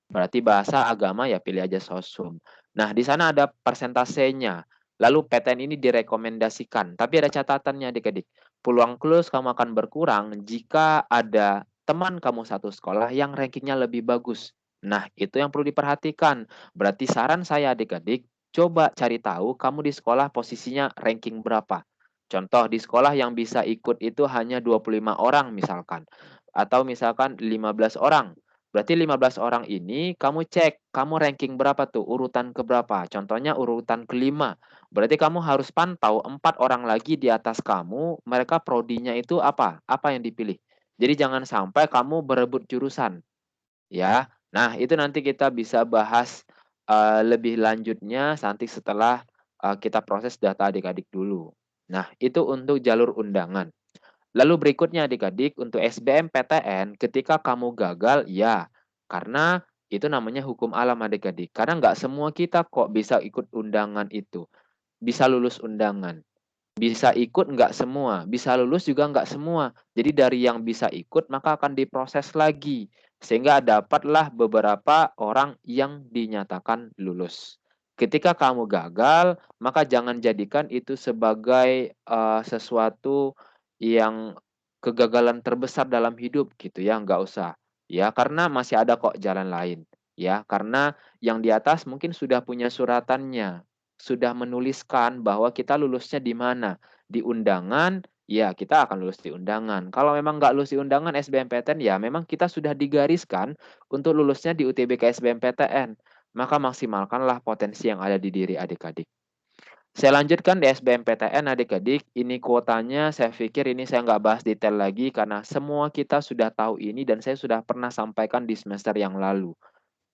[SPEAKER 2] Berarti bahasa agama ya pilih aja Soshum. Nah, di sana ada persentasenya. Lalu PTN ini direkomendasikan. Tapi ada catatannya adik-adik. Peluang lulus kamu akan berkurang jika ada teman kamu satu sekolah yang rankingnya lebih bagus. Nah, itu yang perlu diperhatikan. Berarti saran saya adik-adik, coba cari tahu kamu di sekolah posisinya ranking berapa. Contoh di sekolah yang bisa ikut itu hanya 25 orang misalkan. Atau misalkan 15 orang. Berarti 15 orang ini kamu cek, kamu ranking berapa tuh, urutan ke berapa. Contohnya urutan kelima. Berarti kamu harus pantau 4 orang lagi di atas kamu, mereka prodinya itu apa? Apa yang dipilih. Jadi jangan sampai kamu berebut jurusan. Ya. Nah, itu nanti kita bisa bahas, lebih lanjutnya nanti setelah, kita proses data adik-adik dulu. Nah, itu untuk jalur undangan. Lalu berikutnya adik-adik untuk SBMPTN ketika kamu gagal, ya, karena itu namanya hukum alam adik-adik. Karena nggak semua kita kok bisa ikut undangan itu, bisa lulus undangan. Bisa ikut nggak semua, bisa lulus juga nggak semua. Jadi dari yang bisa ikut maka akan diproses lagi, sehingga dapatlah beberapa orang yang dinyatakan lulus. Ketika kamu gagal, maka jangan jadikan itu sebagai, sesuatu yang kegagalan terbesar dalam hidup gitu ya, nggak usah. Ya, karena masih ada kok jalan lain, ya. Karena yang di atas mungkin sudah punya suratannya. Sudah menuliskan bahwa kita lulusnya di mana, di undangan, ya kita akan lulus di undangan. Kalau memang nggak lulus di undangan SBMPTN, ya memang kita sudah digariskan untuk lulusnya di UTBK SBMPTN. Maka maksimalkanlah potensi yang ada di diri adik-adik. Saya lanjutkan di SBMPTN adik-adik, ini kuotanya saya pikir ini saya nggak bahas detail lagi karena semua kita sudah tahu ini dan saya sudah pernah sampaikan di semester yang lalu.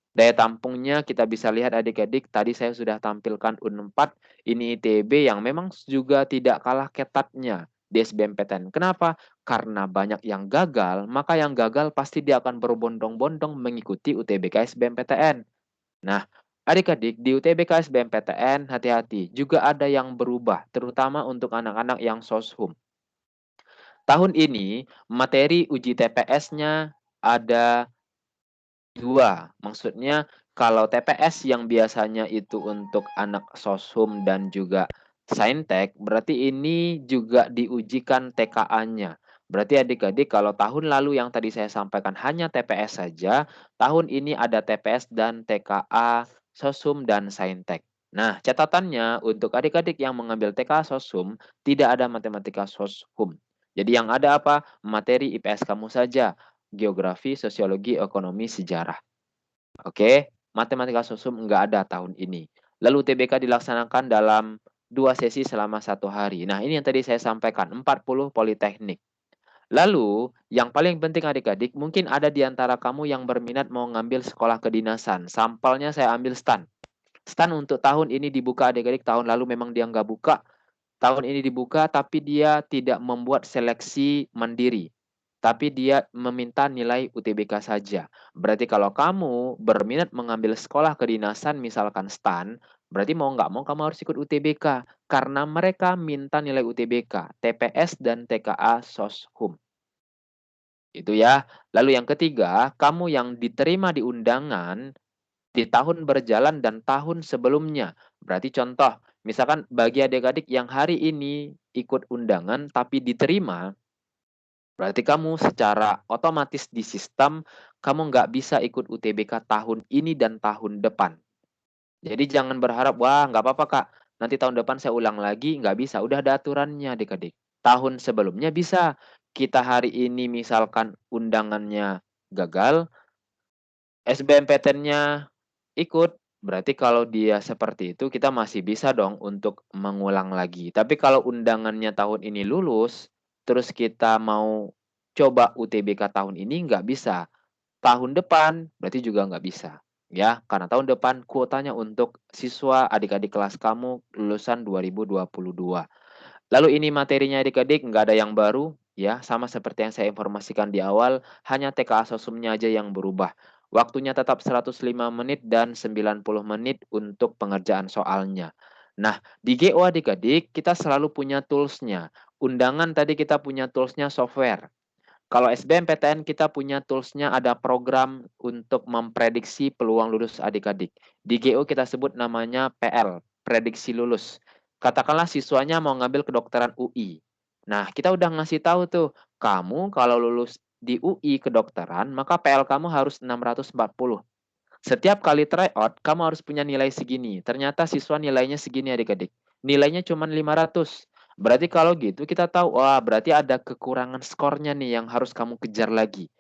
[SPEAKER 2] Daya tampungnya kita bisa lihat adik-adik, tadi saya sudah tampilkan Unpad, ini ITB yang memang juga tidak kalah ketatnya. di SBMPTN. Kenapa? Karena banyak yang gagal, maka yang gagal pasti dia akan berbondong-bondong mengikuti UTBK SBMPTN. Nah, adik-adik di UTBK SBMPTN hati-hati, juga ada yang berubah, terutama untuk anak-anak yang soshum. Tahun ini materi uji TPS-nya ada 2. Maksudnya kalau TPS yang biasanya itu untuk anak soshum dan juga saintek, berarti ini juga diujikan TKA-nya. Berarti adik-adik kalau tahun lalu yang tadi saya sampaikan hanya TPS saja, tahun ini ada TPS dan TKA soshum dan saintek. Nah, catatannya untuk adik-adik yang mengambil TKA soshum, tidak ada matematika soshum. Jadi yang ada apa? Materi IPS kamu saja. Geografi, sosiologi, ekonomi, sejarah. Oke, matematika sosum enggak ada tahun ini. Lalu UTBK dilaksanakan dalam 2 sesi selama 1 hari. Nah, ini yang tadi saya sampaikan, 40 politeknik. Lalu, yang paling penting adik-adik, mungkin ada di antara kamu yang berminat mau ngambil sekolah kedinasan. Sampelnya saya ambil STAN. STAN untuk tahun ini dibuka adik-adik, tahun lalu memang dia nggak buka. Tahun ini dibuka, tapi dia tidak membuat seleksi mandiri. Tapi dia meminta nilai UTBK saja. Berarti kalau kamu berminat mengambil sekolah kedinasan, misalkan STAN, berarti mau nggak mau kamu harus ikut UTBK. Karena mereka minta nilai UTBK, TPS dan TKA Soshum. Itu ya. Lalu yang ketiga, kamu yang diterima di undangan di tahun berjalan dan tahun sebelumnya. Berarti contoh, misalkan bagi adik-adik yang hari ini ikut undangan tapi diterima, berarti kamu secara otomatis di sistem, kamu nggak bisa ikut UTBK tahun ini dan tahun depan. Jadi jangan berharap, wah nggak apa-apa Kak, nanti tahun depan saya ulang lagi, nggak bisa. Udah ada aturannya adik-adik. Tahun sebelumnya bisa. Kita hari ini misalkan undangannya gagal, SBMPTN-nya ikut, berarti kalau dia seperti itu kita masih bisa dong untuk mengulang lagi. Tapi kalau undangannya tahun ini lulus, terus kita mau coba UTBK tahun ini nggak bisa. Tahun depan berarti juga nggak bisa. Ya, karena tahun depan kuotanya untuk siswa adik-adik kelas kamu lulusan 2022. Lalu ini materinya adik-adik nggak ada yang baru, ya, sama seperti yang saya informasikan di awal, hanya TKA Sosumnya aja yang berubah. Waktunya tetap 105 menit dan 90 menit untuk pengerjaan soalnya. Nah, di GO adik-adik, kita selalu punya tools-nya. Undangan tadi kita punya tools-nya software. Kalau SBMPTN kita punya tools-nya ada program untuk memprediksi peluang lulus adik-adik. Di GO kita sebut namanya PL, prediksi lulus. Katakanlah siswanya mau ngambil kedokteran UI. Nah, kita udah ngasih tahu tuh, kamu kalau lulus di UI kedokteran, maka PL kamu harus 640. Setiap kali tryout, kamu harus punya nilai segini. Ternyata siswa nilainya segini adik-adik. Nilainya cuma 500. Berarti kalau gitu kita tahu, wah berarti ada kekurangan skornya nih yang harus kamu kejar lagi.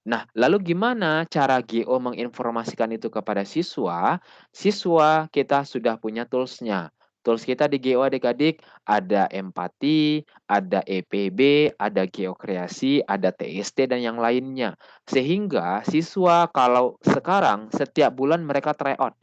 [SPEAKER 2] Nah, lalu gimana cara GO menginformasikan itu kepada siswa? Siswa kita sudah punya tools-nya. Tools kita di GO adik-adik ada empati, ada EPB, ada geokreasi, ada TST, dan yang lainnya. Sehingga siswa kalau sekarang setiap bulan mereka tryout.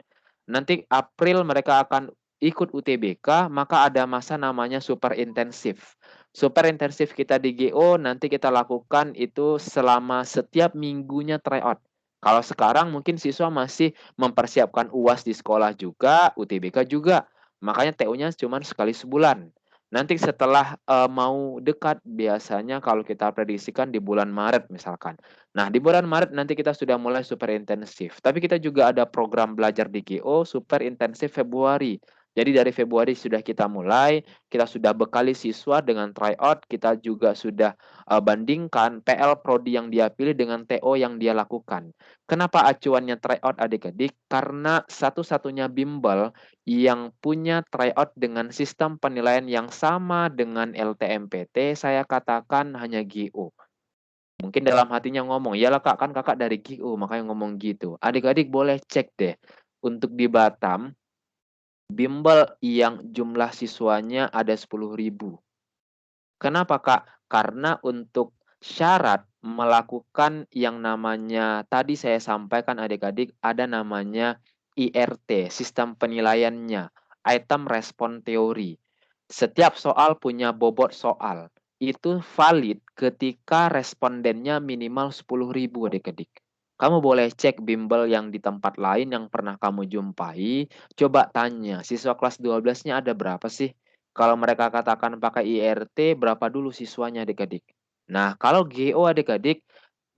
[SPEAKER 2] Nanti April mereka akan ikut UTBK, maka ada masa namanya super intensif. Super intensif kita di GO nanti kita lakukan itu selama setiap minggunya tryout. Kalau sekarang mungkin siswa masih mempersiapkan UAS di sekolah juga, UTBK juga. Makanya TU-nya cuma sekali sebulan. Nanti setelah mau dekat biasanya kalau kita prediksikan di bulan Maret misalkan. Nah, di bulan Maret nanti kita sudah mulai super intensif. Tapi kita juga ada program belajar di GO super intensif Februari. Jadi dari Februari sudah kita mulai, kita sudah bekali siswa dengan tryout, kita juga sudah bandingkan PL prodi yang dia pilih dengan TO yang dia lakukan. Kenapa acuannya tryout adik-adik? Karena satu-satunya bimbel yang punya tryout dengan sistem penilaian yang sama dengan LTMPT, saya katakan hanya GO. Mungkin dalam hatinya ngomong, iyalah Kak, kan Kakak dari GO, makanya ngomong gitu. Adik-adik boleh cek deh, untuk di Batam, bimbel yang jumlah siswanya ada 10.000. Kenapa, Kak? Karena untuk syarat melakukan yang namanya tadi saya sampaikan adik-adik ada namanya IRT, sistem penilaiannya, item respon teori. Setiap soal punya bobot soal. itu valid ketika respondennya minimal 10.000 adik-adik. Kamu boleh cek bimbel yang di tempat lain yang pernah kamu jumpai, coba tanya, siswa kelas 12-nya ada berapa sih? Kalau mereka katakan pakai IRT, berapa dulu siswanya adik-adik? Nah, kalau GO adik-adik,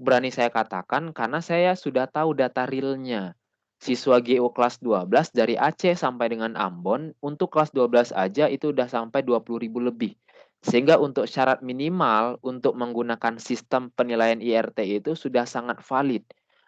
[SPEAKER 2] berani saya katakan karena saya sudah tahu data realnya. Siswa GO kelas 12 dari Aceh sampai dengan Ambon, untuk kelas 12 aja itu udah sampai 20.000 lebih. Sehingga untuk syarat minimal untuk menggunakan sistem penilaian IRT itu sudah sangat valid.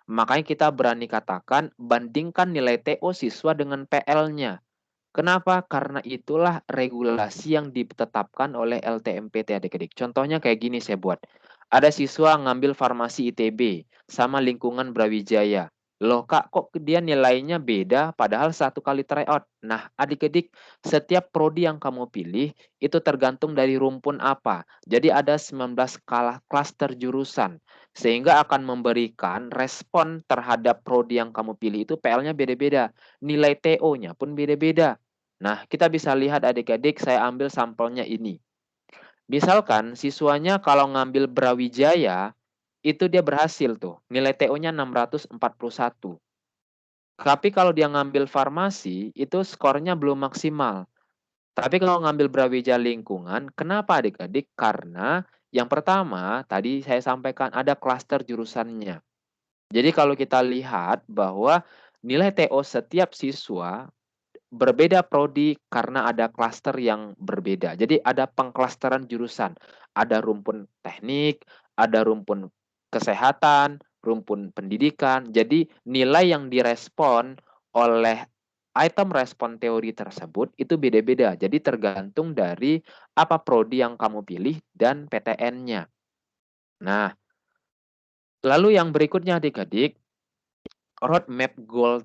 [SPEAKER 2] Makanya kita berani katakan bandingkan nilai TO siswa dengan PL-nya. Kenapa? Karena itulah regulasi yang ditetapkan oleh LTMPT adik-adik. Contohnya kayak gini saya buat. Ada siswa ngambil farmasi ITB sama lingkungan Brawijaya. Loh kak, kok dia nilainya beda padahal satu kali tryout? Nah adik-adik, setiap prodi yang kamu pilih itu tergantung dari rumpun apa. Jadi ada 19 klaster jurusan. Sehingga akan memberikan respon terhadap prodi yang kamu pilih itu PL-nya beda-beda. Nilai TO-nya pun beda-beda. Nah, kita bisa lihat adik-adik, saya ambil sampelnya ini. Misalkan siswanya kalau ngambil Brawijaya, itu dia berhasil tuh. Nilai TO-nya 641. Tapi kalau dia ngambil farmasi, itu skornya belum maksimal. Tapi kalau ngambil Brawijaya lingkungan, kenapa adik-adik? Karena yang pertama, tadi saya sampaikan ada klaster jurusannya. Jadi kalau kita lihat bahwa nilai TO setiap siswa berbeda prodi karena ada klaster yang berbeda. Jadi ada pengklasteran jurusan. Ada rumpun teknik, ada rumpun kesehatan, rumpun pendidikan. Jadi nilai yang direspon oleh item respon teori tersebut itu beda-beda. Jadi tergantung dari apa prodi yang kamu pilih dan PTN-nya. Nah, lalu yang berikutnya adik-adik, roadmap goal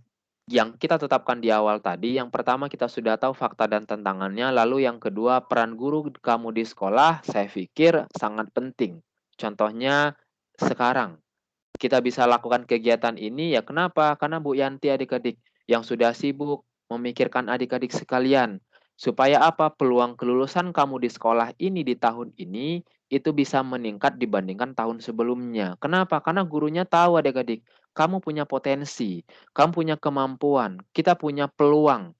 [SPEAKER 2] yang kita tetapkan di awal tadi, yang pertama kita sudah tahu fakta dan tantangannya, lalu yang kedua peran guru kamu di sekolah, saya pikir sangat penting. Contohnya sekarang, kita bisa lakukan kegiatan ini, ya kenapa? Karena Bu Yanti adik-adik yang sudah sibuk memikirkan adik-adik sekalian. Supaya apa? Peluang kelulusan kamu di sekolah ini di tahun ini, itu bisa meningkat dibandingkan tahun sebelumnya. Kenapa? Karena gurunya tahu adik-adik, kamu punya potensi, kamu punya kemampuan, kita punya peluang.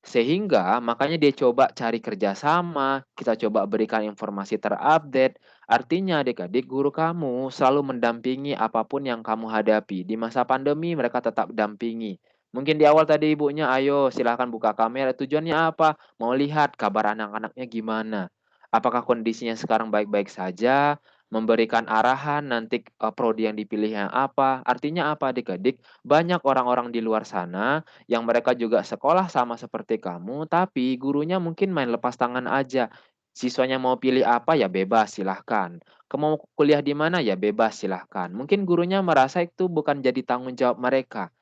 [SPEAKER 2] Sehingga makanya dia coba cari kerjasama, kita coba berikan informasi terupdate. Artinya adik-adik guru kamu selalu mendampingi apapun yang kamu hadapi. Di masa pandemi mereka tetap dampingi. Mungkin di awal tadi ibunya, ayo silahkan buka kamera. Tujuannya apa? Mau lihat kabar anak-anaknya gimana. Apakah kondisinya sekarang baik-baik saja? Memberikan arahan nanti prodi yang dipilih yang apa. Artinya apa adik-adik? Banyak orang-orang di luar sana yang mereka juga sekolah sama seperti kamu, tapi gurunya mungkin main lepas tangan aja. Siswanya mau pilih apa ya bebas, silahkan. Kamu mau kuliah di mana ya bebas, silahkan. Mungkin gurunya merasa itu bukan jadi tanggung jawab mereka.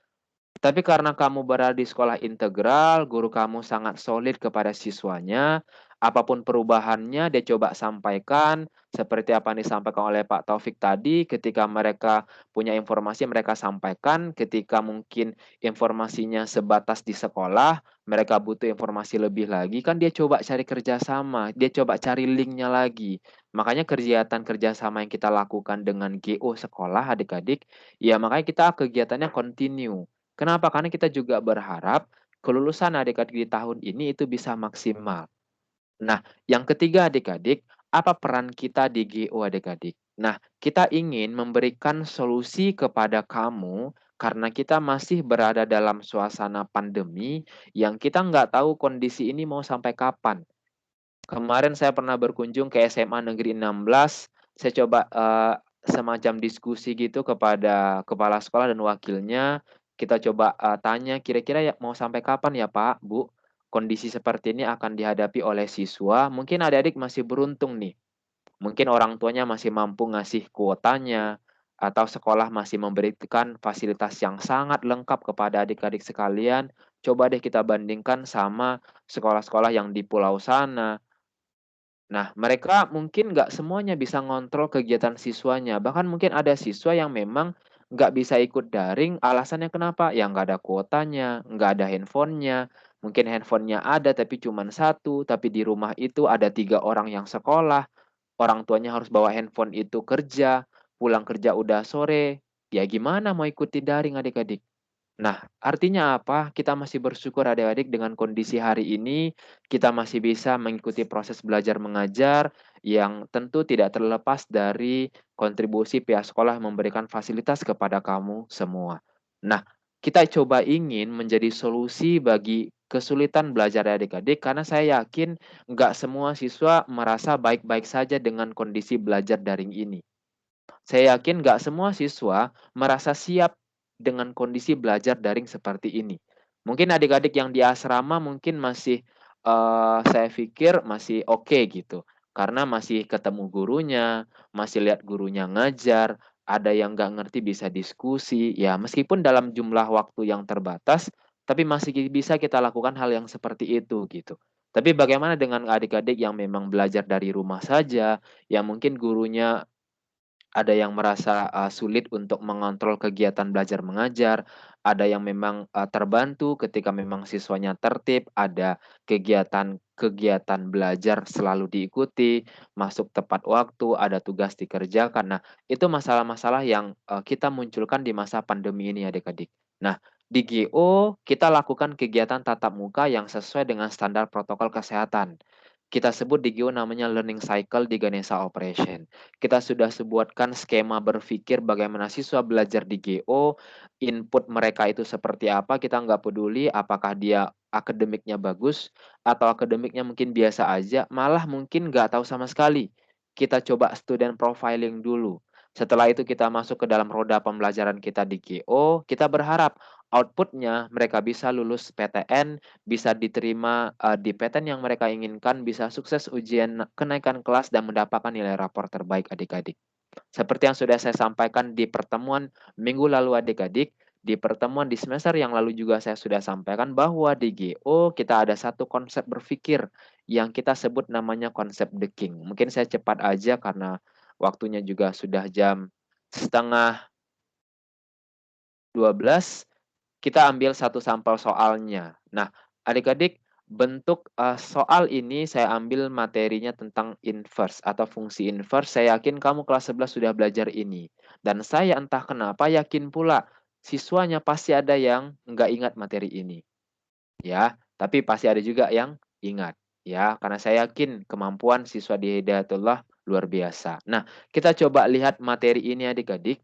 [SPEAKER 2] Tapi karena kamu berada di sekolah integral, guru kamu sangat solid kepada siswanya, apapun perubahannya dia coba sampaikan, seperti apa yang disampaikan oleh Pak Taufik tadi, ketika mereka punya informasi mereka sampaikan, ketika mungkin informasinya sebatas di sekolah, mereka butuh informasi lebih lagi, kan dia coba cari kerjasama, dia coba cari linknya lagi. Makanya kegiatan kerjasama yang kita lakukan dengan GO sekolah adik-adik, ya makanya kita kegiatannya continue. Kenapa? Karena kita juga berharap kelulusan adik-adik di tahun ini itu bisa maksimal. Nah, yang ketiga adik-adik, apa peran kita di GO adik-adik? Nah, kita ingin memberikan solusi kepada kamu karena kita masih berada dalam suasana pandemi yang kita nggak tahu kondisi ini mau sampai kapan. Kemarin saya pernah berkunjung ke SMA Negeri 16, saya coba semacam diskusi gitu kepada kepala sekolah dan wakilnya. Kita coba tanya kira-kira ya mau sampai kapan ya Pak, Bu, kondisi seperti ini akan dihadapi oleh siswa. Mungkin adik-adik masih beruntung nih. Mungkin orang tuanya masih mampu ngasih kuotanya, atau sekolah masih memberikan fasilitas yang sangat lengkap kepada adik-adik sekalian. Coba deh kita bandingkan sama sekolah-sekolah yang di pulau sana. Nah, mereka mungkin nggak semuanya bisa ngontrol kegiatan siswanya. Bahkan mungkin ada siswa yang memang nggak bisa ikut daring, alasannya kenapa? Ya nggak ada kuotanya, nggak ada handphonenya. Mungkin handphonenya ada tapi cuma satu, tapi di rumah itu ada 3 orang yang sekolah. orang tuanya harus bawa handphone itu kerja, pulang kerja udah sore, ya gimana mau ikuti daring adik-adik? Nah, artinya apa? Kita masih bersyukur adik-adik dengan kondisi hari ini, kita masih bisa mengikuti proses belajar mengajar yang tentu tidak terlepas dari kontribusi pihak sekolah memberikan fasilitas kepada kamu semua. Nah, kita coba ingin menjadi solusi bagi kesulitan belajar adik-adik karena saya yakin nggak semua siswa merasa baik-baik saja dengan kondisi belajar daring ini. Saya yakin nggak semua siswa merasa siap dengan kondisi belajar daring seperti ini. Mungkin adik-adik yang di asrama mungkin masih, saya pikir masih oke gitu, karena masih ketemu gurunya, masih lihat gurunya ngajar, ada yang nggak ngerti bisa diskusi, ya meskipun dalam jumlah waktu yang terbatas, tapi masih bisa kita lakukan hal yang seperti itu gitu. Tapi bagaimana dengan adik-adik yang memang belajar dari rumah saja, yang mungkin gurunya ada yang merasa, sulit untuk mengontrol kegiatan belajar mengajar, ada yang memang, terbantu ketika memang siswanya tertib, ada kegiatan-kegiatan belajar selalu diikuti, masuk tepat waktu, ada tugas dikerjakan. Nah, itu masalah-masalah yang, kita munculkan di masa pandemi ini adik-adik. Nah, di GO kita lakukan kegiatan tatap muka yang sesuai dengan standar protokol kesehatan. Kita sebut di GO namanya learning cycle di Ganesha Operation. Kita sudah sebuatkan skema berpikir bagaimana siswa belajar di GO, input mereka itu seperti apa, kita nggak peduli apakah dia akademiknya bagus atau akademiknya mungkin biasa aja, malah mungkin nggak tahu sama sekali. Kita coba student profiling dulu. Setelah itu kita masuk ke dalam roda pembelajaran kita di GO, kita berharap outputnya mereka bisa lulus PTN, bisa diterima, di PTN yang mereka inginkan, bisa sukses ujian kenaikan kelas dan mendapatkan nilai rapor terbaik adik-adik. Seperti yang sudah saya sampaikan di pertemuan minggu lalu adik-adik, di pertemuan di semester yang lalu juga saya sudah sampaikan bahwa di GO kita ada satu konsep berpikir yang kita sebut namanya konsep The King. Mungkin saya cepat aja karena waktunya juga sudah jam setengah 12. Kita ambil satu sampel soalnya. Nah, adik-adik, bentuk, soal ini saya ambil materinya tentang inverse atau fungsi inverse, saya yakin kamu kelas 11 sudah belajar ini. Dan saya entah kenapa yakin pula, siswanya pasti ada yang nggak ingat materi ini, ya. Tapi pasti ada juga yang ingat, ya. Karena saya yakin kemampuan siswa di Hidayatullah luar biasa. Nah, kita coba lihat materi ini adik-adik.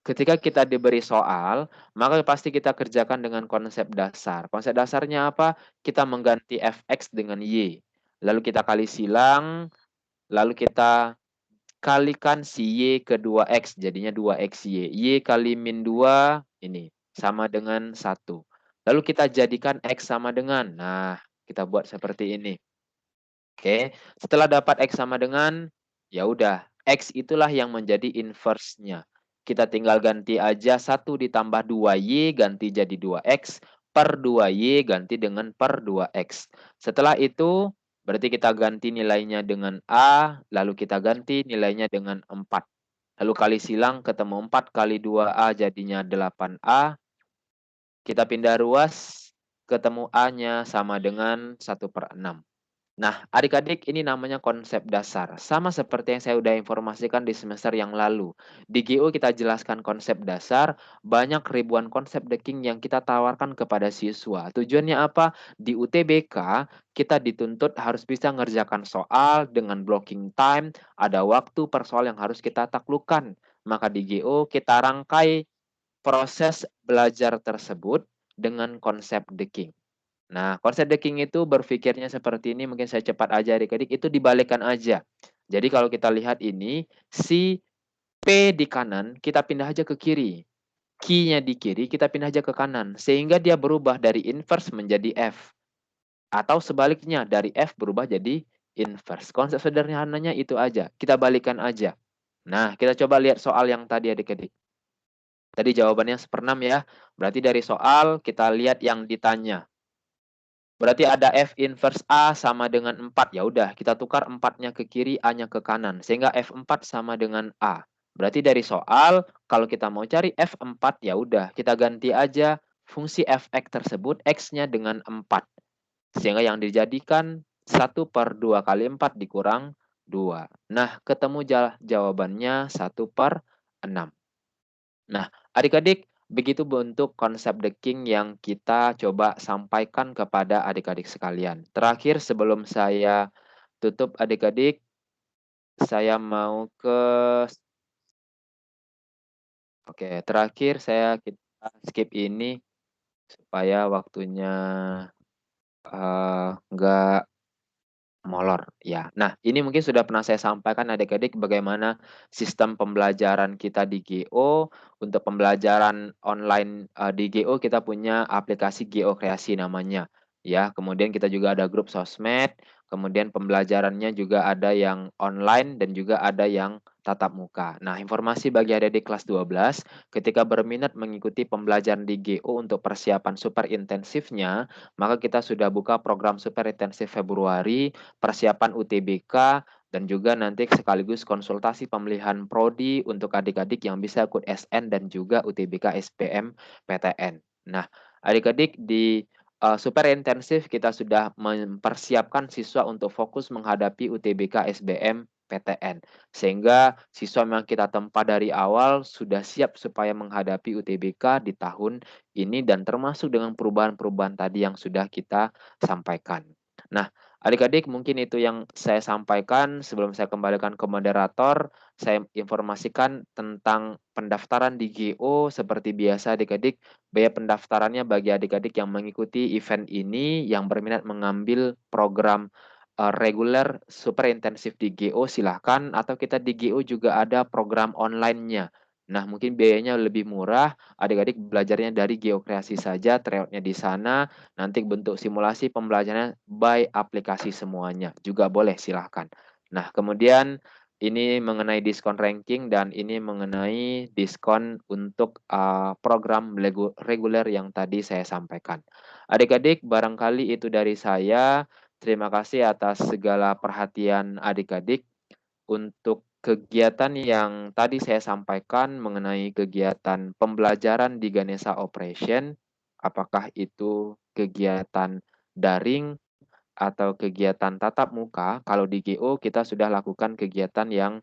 [SPEAKER 2] Ketika kita diberi soal, maka pasti kita kerjakan dengan konsep dasar. Konsep dasarnya apa? Kita mengganti fx dengan y. Lalu kita kali silang, lalu kita kalikan si y ke 2x, jadinya 2xy. Y kali min 2, ini, sama dengan 1. Lalu kita jadikan x sama dengan, nah, kita buat seperti ini. Oke, setelah dapat x sama dengan, ya udah, x itulah yang menjadi inverse-nya. Kita tinggal ganti aja 1 ditambah 2y ganti jadi 2x, per 2y ganti dengan per 2x. Setelah itu, berarti kita ganti nilainya dengan A, lalu kita ganti nilainya dengan 4. Lalu kali silang ketemu 4 kali 2A jadinya 8A. Kita pindah ruas, ketemu A-nya sama dengan 1/6. Nah, adik-adik ini namanya konsep dasar. Sama seperti yang saya udah informasikan di semester yang lalu. Di GO kita jelaskan konsep dasar, banyak ribuan konsep deking yang kita tawarkan kepada siswa. Tujuannya apa? Di UTBK, kita dituntut harus bisa ngerjakan soal dengan blocking time, ada waktu per soal yang harus kita taklukkan. Maka di GO kita rangkai proses belajar tersebut dengan konsep deking. Nah, konsep The King itu berpikirnya seperti ini, mungkin saya cepat aja adik-adik, itu dibalikkan aja. Jadi kalau kita lihat ini, si P di kanan, kita pindah aja ke kiri. Q-nya di kiri, kita pindah aja ke kanan. Sehingga dia berubah dari inverse menjadi F. Atau sebaliknya, dari F berubah jadi inverse. Konsep sederhananya itu aja. Kita balikkan aja. Nah, kita coba lihat soal yang tadi adik-adik. Tadi jawabannya 1/6 ya. Berarti dari soal, kita lihat yang ditanya. Berarti ada F inverse A sama dengan 4. Ya udah, kita tukar 4-nya ke kiri, A-nya ke kanan. Sehingga F4 sama dengan A. Berarti dari soal, kalau kita mau cari F4, ya udah, kita ganti aja fungsi fx tersebut, X-nya dengan 4. Sehingga yang dijadikan 1/2 kali 4 dikurang 2. Nah, ketemu jawabannya 1/6. Nah, adik-adik, begitu bentuk konsep The King yang kita coba sampaikan kepada adik-adik sekalian. Terakhir, sebelum saya tutup adik-adik, saya mau ke terakhir kita skip ini supaya waktunya nggak molor, ya. Nah, ini mungkin sudah pernah saya sampaikan adik-adik bagaimana sistem pembelajaran kita di GO. Untuk pembelajaran online di GO kita punya aplikasi GO Kreasi namanya, ya. Kemudian kita juga ada grup sosmed, kemudian pembelajarannya juga ada yang online dan juga ada yang tatap muka. Nah, informasi bagi adik-adik kelas 12, ketika berminat mengikuti pembelajaran di GO untuk persiapan super intensifnya, maka kita sudah buka program super intensif Februari, persiapan UTBK, dan juga nanti sekaligus konsultasi pemilihan prodi untuk adik-adik yang bisa ikut SN dan juga UTBK SPM PTN. Nah, adik-adik di super intensif kita sudah mempersiapkan siswa untuk fokus menghadapi UTBK SBM PTN. Sehingga siswa yang kita tempa dari awal sudah siap supaya menghadapi UTBK di tahun ini dan termasuk dengan perubahan-perubahan tadi yang sudah kita sampaikan. Nah, adik-adik mungkin itu yang saya sampaikan. Sebelum saya kembalikan ke moderator, saya informasikan tentang pendaftaran di GO. Seperti biasa adik-adik, biaya pendaftarannya bagi adik-adik yang mengikuti event ini, yang berminat mengambil program reguler super intensif di GO silahkan, atau kita di GO juga ada program online-nya. Nah, mungkin biayanya lebih murah, adik-adik belajarnya dari GO Kreasi saja, tryout-nya di sana, nanti bentuk simulasi pembelajarannya by aplikasi semuanya. Juga boleh, silahkan. Nah, kemudian ini mengenai diskon ranking dan ini mengenai diskon untuk program reguler yang tadi saya sampaikan. Adik-adik, barangkali itu dari saya. Terima kasih atas segala perhatian adik-adik untuk kegiatan yang tadi saya sampaikan mengenai kegiatan pembelajaran di Ganesha Operation, apakah itu kegiatan daring atau kegiatan tatap muka. Kalau di GO kita sudah lakukan kegiatan yang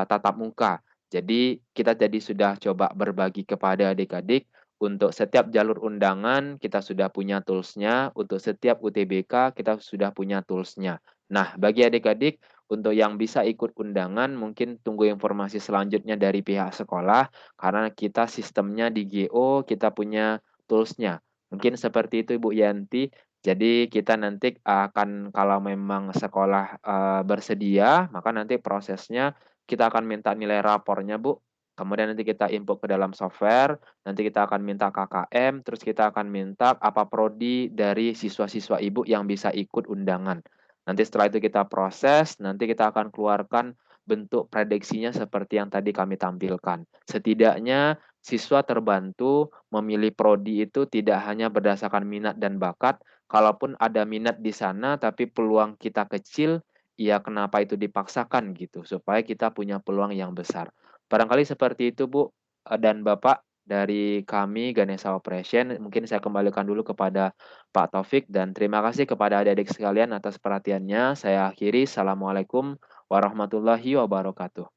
[SPEAKER 2] tatap muka. Jadi kita sudah coba berbagi kepada adik-adik. Untuk setiap jalur undangan kita sudah punya tools-nya, untuk setiap UTBK kita sudah punya tools-nya. Nah, bagi adik-adik untuk yang bisa ikut undangan mungkin tunggu informasi selanjutnya dari pihak sekolah, karena kita sistemnya di GO kita punya tools-nya. Mungkin seperti itu Ibu Yanti. Jadi kita nanti akan, kalau memang sekolah bersedia, maka nanti prosesnya kita akan minta nilai rapornya Bu. Kemudian nanti kita input ke dalam software, nanti kita akan minta KKM, terus kita akan minta apa prodi dari siswa-siswa Ibu yang bisa ikut undangan. Nanti setelah itu kita proses, nanti kita akan keluarkan bentuk prediksinya seperti yang tadi kami tampilkan. Setidaknya siswa terbantu memilih prodi itu tidak hanya berdasarkan minat dan bakat, kalaupun ada minat di sana tapi peluang kita kecil, ya kenapa itu dipaksakan gitu, supaya kita punya peluang yang besar. Barangkali seperti itu Bu dan Bapak dari kami Ganesha Operation. Mungkin saya kembalikan dulu kepada Pak Taufik dan terima kasih kepada adik-adik sekalian atas perhatiannya. Saya akhiri. Assalamualaikum warahmatullahi wabarakatuh.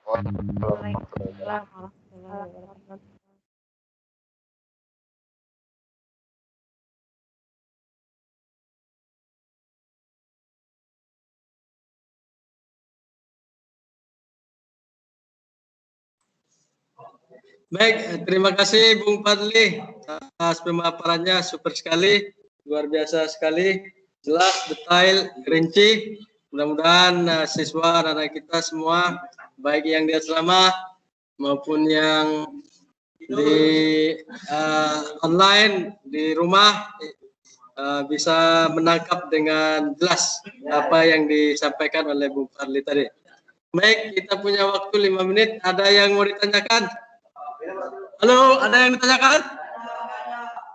[SPEAKER 1] Waalaikumsalam warahmatullahi wabarakatuh.
[SPEAKER 3] Baik, terima kasih Bung Fadli atas pemaparannya, super sekali, luar biasa sekali, jelas, detail, rinci. Mudah-mudahan siswa dan anak kita semua, baik yang di asrama maupun yang di online di rumah bisa menangkap dengan jelas apa yang disampaikan oleh Bung Fadli tadi. Baik, kita punya waktu 5 menit. Ada yang mau ditanyakan? Halo, ada yang ditanyakan?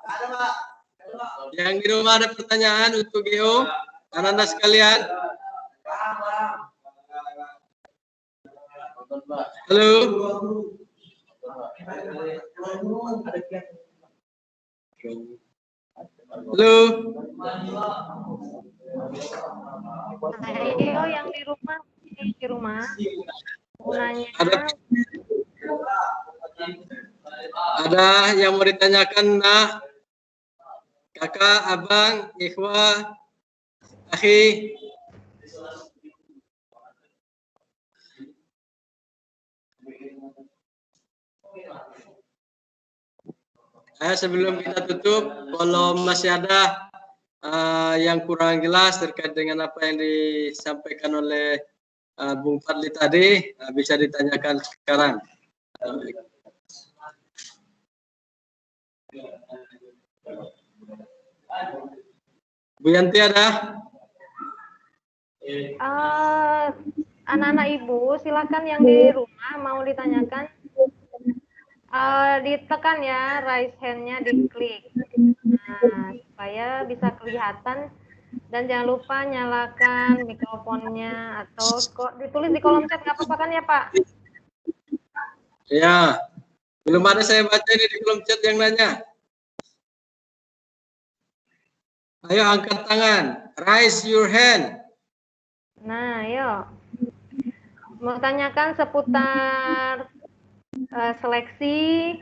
[SPEAKER 3] Ada, Pak. Yang di rumah ada pertanyaan untuk Geo, anak-anak sekalian? Halo. Halo.
[SPEAKER 1] Ayo yang di rumah. Mau nanya.
[SPEAKER 3] Ada yang mau ditanyakan, Nak? Kakak, abang, ikhwah, akhi. Sebelum kita tutup, kalau masih ada yang kurang jelas terkait dengan apa yang disampaikan oleh Bung Fadli tadi, bisa ditanyakan sekarang. Bu Yanti ada?
[SPEAKER 1] Anak-anak ibu, silakan yang di rumah mau ditanyakan. Ditekan ya, raise hand-nya diklik. Nah, supaya bisa kelihatan dan jangan lupa nyalakan mikrofonnya atau ditulis di kolom chat nggak apa-apa kan ya Pak?
[SPEAKER 3] Ya, belum ada saya baca ini di kolom chat yang nanya. Ayo angkat tangan, raise your hand.
[SPEAKER 1] Nah, yuk. Mau tanyakan seputar seleksi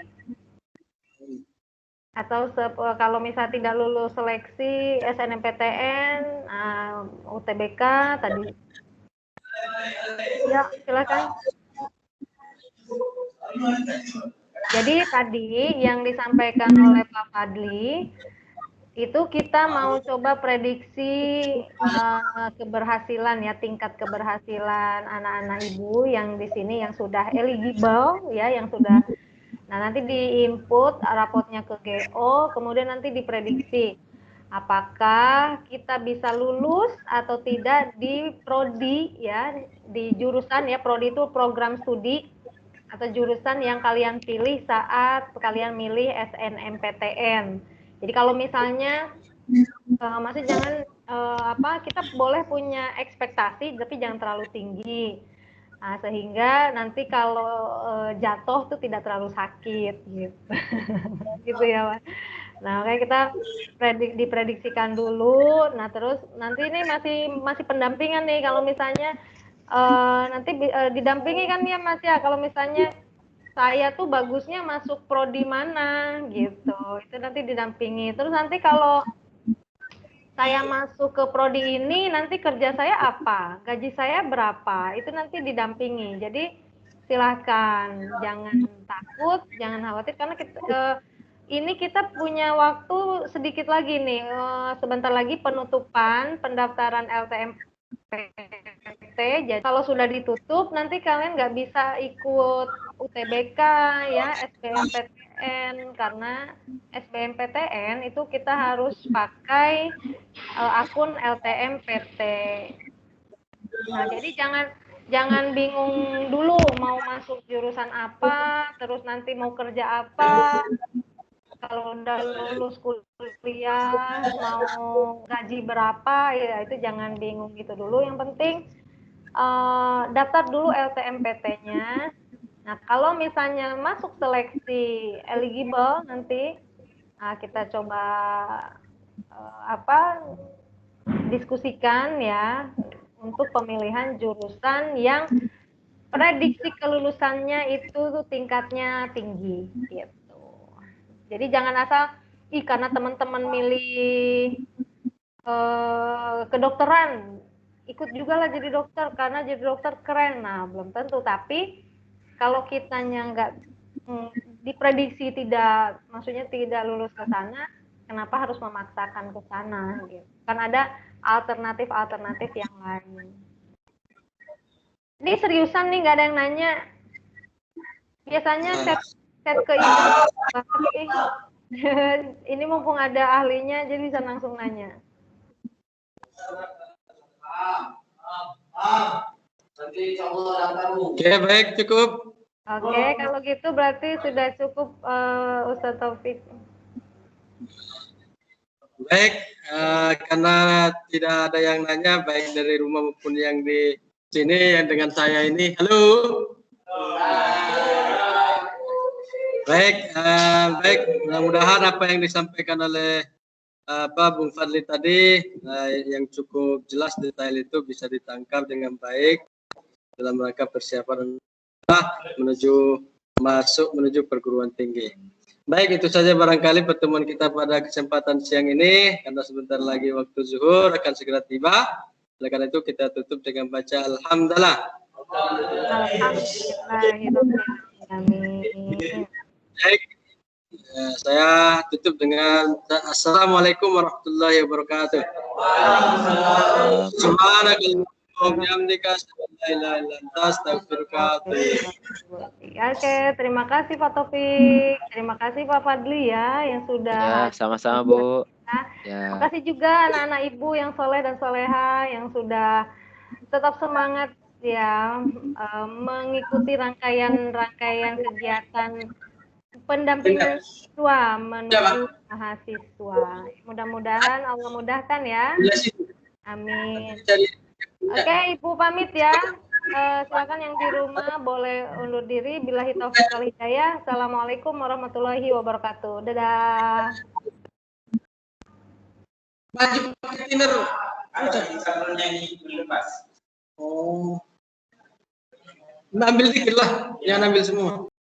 [SPEAKER 1] atau kalau misalnya tidak lulus seleksi SNMPTN, UTBK tadi. Ya, silakan. Jadi tadi yang disampaikan oleh Pak Fadli itu kita mau coba prediksi keberhasilan ya, tingkat keberhasilan anak-anak ibu yang di sini yang sudah eligible ya, yang sudah. Nah, nanti di-input rapotnya ke GO, kemudian nanti diprediksi apakah kita bisa lulus atau tidak di prodi ya, di jurusan ya, prodi itu program studi atau jurusan yang kalian pilih saat kalian milih SNMPTN. Jadi kalau misalnya masih jangan kita boleh punya ekspektasi tapi jangan terlalu tinggi. Nah, sehingga nanti kalau jatuh tuh tidak terlalu sakit gitu. Gitu ya, Pak. Nah, kayak kita diprediksikan dulu. Nah, terus nanti ini masih pendampingan nih kalau misalnya nanti didampingi kan ya Mas ya, kalau misalnya saya tuh bagusnya masuk prodi mana gitu, itu nanti didampingi. Terus nanti kalau saya masuk ke prodi ini nanti kerja saya apa, gaji saya berapa, itu nanti didampingi. Jadi silahkan jangan takut, jangan khawatir karena ini kita punya waktu sedikit lagi nih, sebentar lagi penutupan pendaftaran LTMPT. Jadi kalau sudah ditutup nanti kalian nggak bisa ikut UTBK ya, SBMPTN, karena SBMPTN itu kita harus pakai akun LTMPT. Nah, jadi jangan bingung dulu mau masuk jurusan apa, terus nanti mau kerja apa. Kalau udah lulus kuliah mau gaji berapa ya itu jangan bingung gitu dulu. Yang penting daftar dulu LTMPT-nya. Nah, kalau misalnya masuk seleksi eligible nanti kita coba diskusikan ya untuk pemilihan jurusan yang prediksi kelulusannya itu tuh tingkatnya tinggi gitu. Jadi jangan asal karena teman-teman milih kedokteran ikut juga lah jadi dokter karena jadi dokter keren. Nah, belum tentu, tapi kalau kitanya nggak diprediksi maksudnya tidak lulus ke sana, kenapa harus memaksakan ke sana gitu. Kan ada alternatif yang lain. Ini seriusan nih, nggak ada yang nanya. Biasanya chat ke ibu. Ini mumpung ada ahlinya, jadi bisa langsung nanya.
[SPEAKER 3] Oke, baik, cukup.
[SPEAKER 1] Oke, kalau gitu berarti sudah cukup Ustaz Taufik.
[SPEAKER 3] Baik, karena tidak ada yang nanya, baik dari rumah maupun yang di sini, yang dengan saya ini. Halo. Baik, mudah-mudahan apa yang disampaikan oleh Bung Fadli tadi yang cukup jelas detail itu bisa ditangkap dengan baik dalam rangka persiapan menuju perguruan tinggi. Baik, itu saja barangkali pertemuan kita pada kesempatan siang ini, karena sebentar lagi waktu zuhur akan segera tiba. Oleh karena itu kita tutup dengan baca Alhamdulillah.
[SPEAKER 1] Alhamdulillahirobbilalamin.
[SPEAKER 3] Baik, saya tutup dengan Assalamualaikum warahmatullahi wabarakatuh. Subhanakallahumma wa bihamdika asyhadu an la ilaha illa anta astaghfiruka wa atubu ilaik.
[SPEAKER 1] Oke, terima kasih Pak Taufik. Terima kasih Pak Fadli ya yang sudah
[SPEAKER 2] Ya, sama-sama Bu.
[SPEAKER 1] Terima
[SPEAKER 2] Ya,
[SPEAKER 1] kasih juga anak-anak ibu yang soleh dan soleha yang sudah tetap semangat ya mengikuti rangkaian kegiatan pendampingan siswa menuju mahasiswa. Mudah-mudahan Allah mudahkan ya. Amin. Oke, Ibu pamit ya. Silakan yang di rumah boleh undur diri. Billahi taufiq wal hidayah. Assalamualaikum warahmatullahi wabarakatuh. Dadah.
[SPEAKER 3] Baju dinner. Oh. Ambil dikit lah, jangan ambil semua.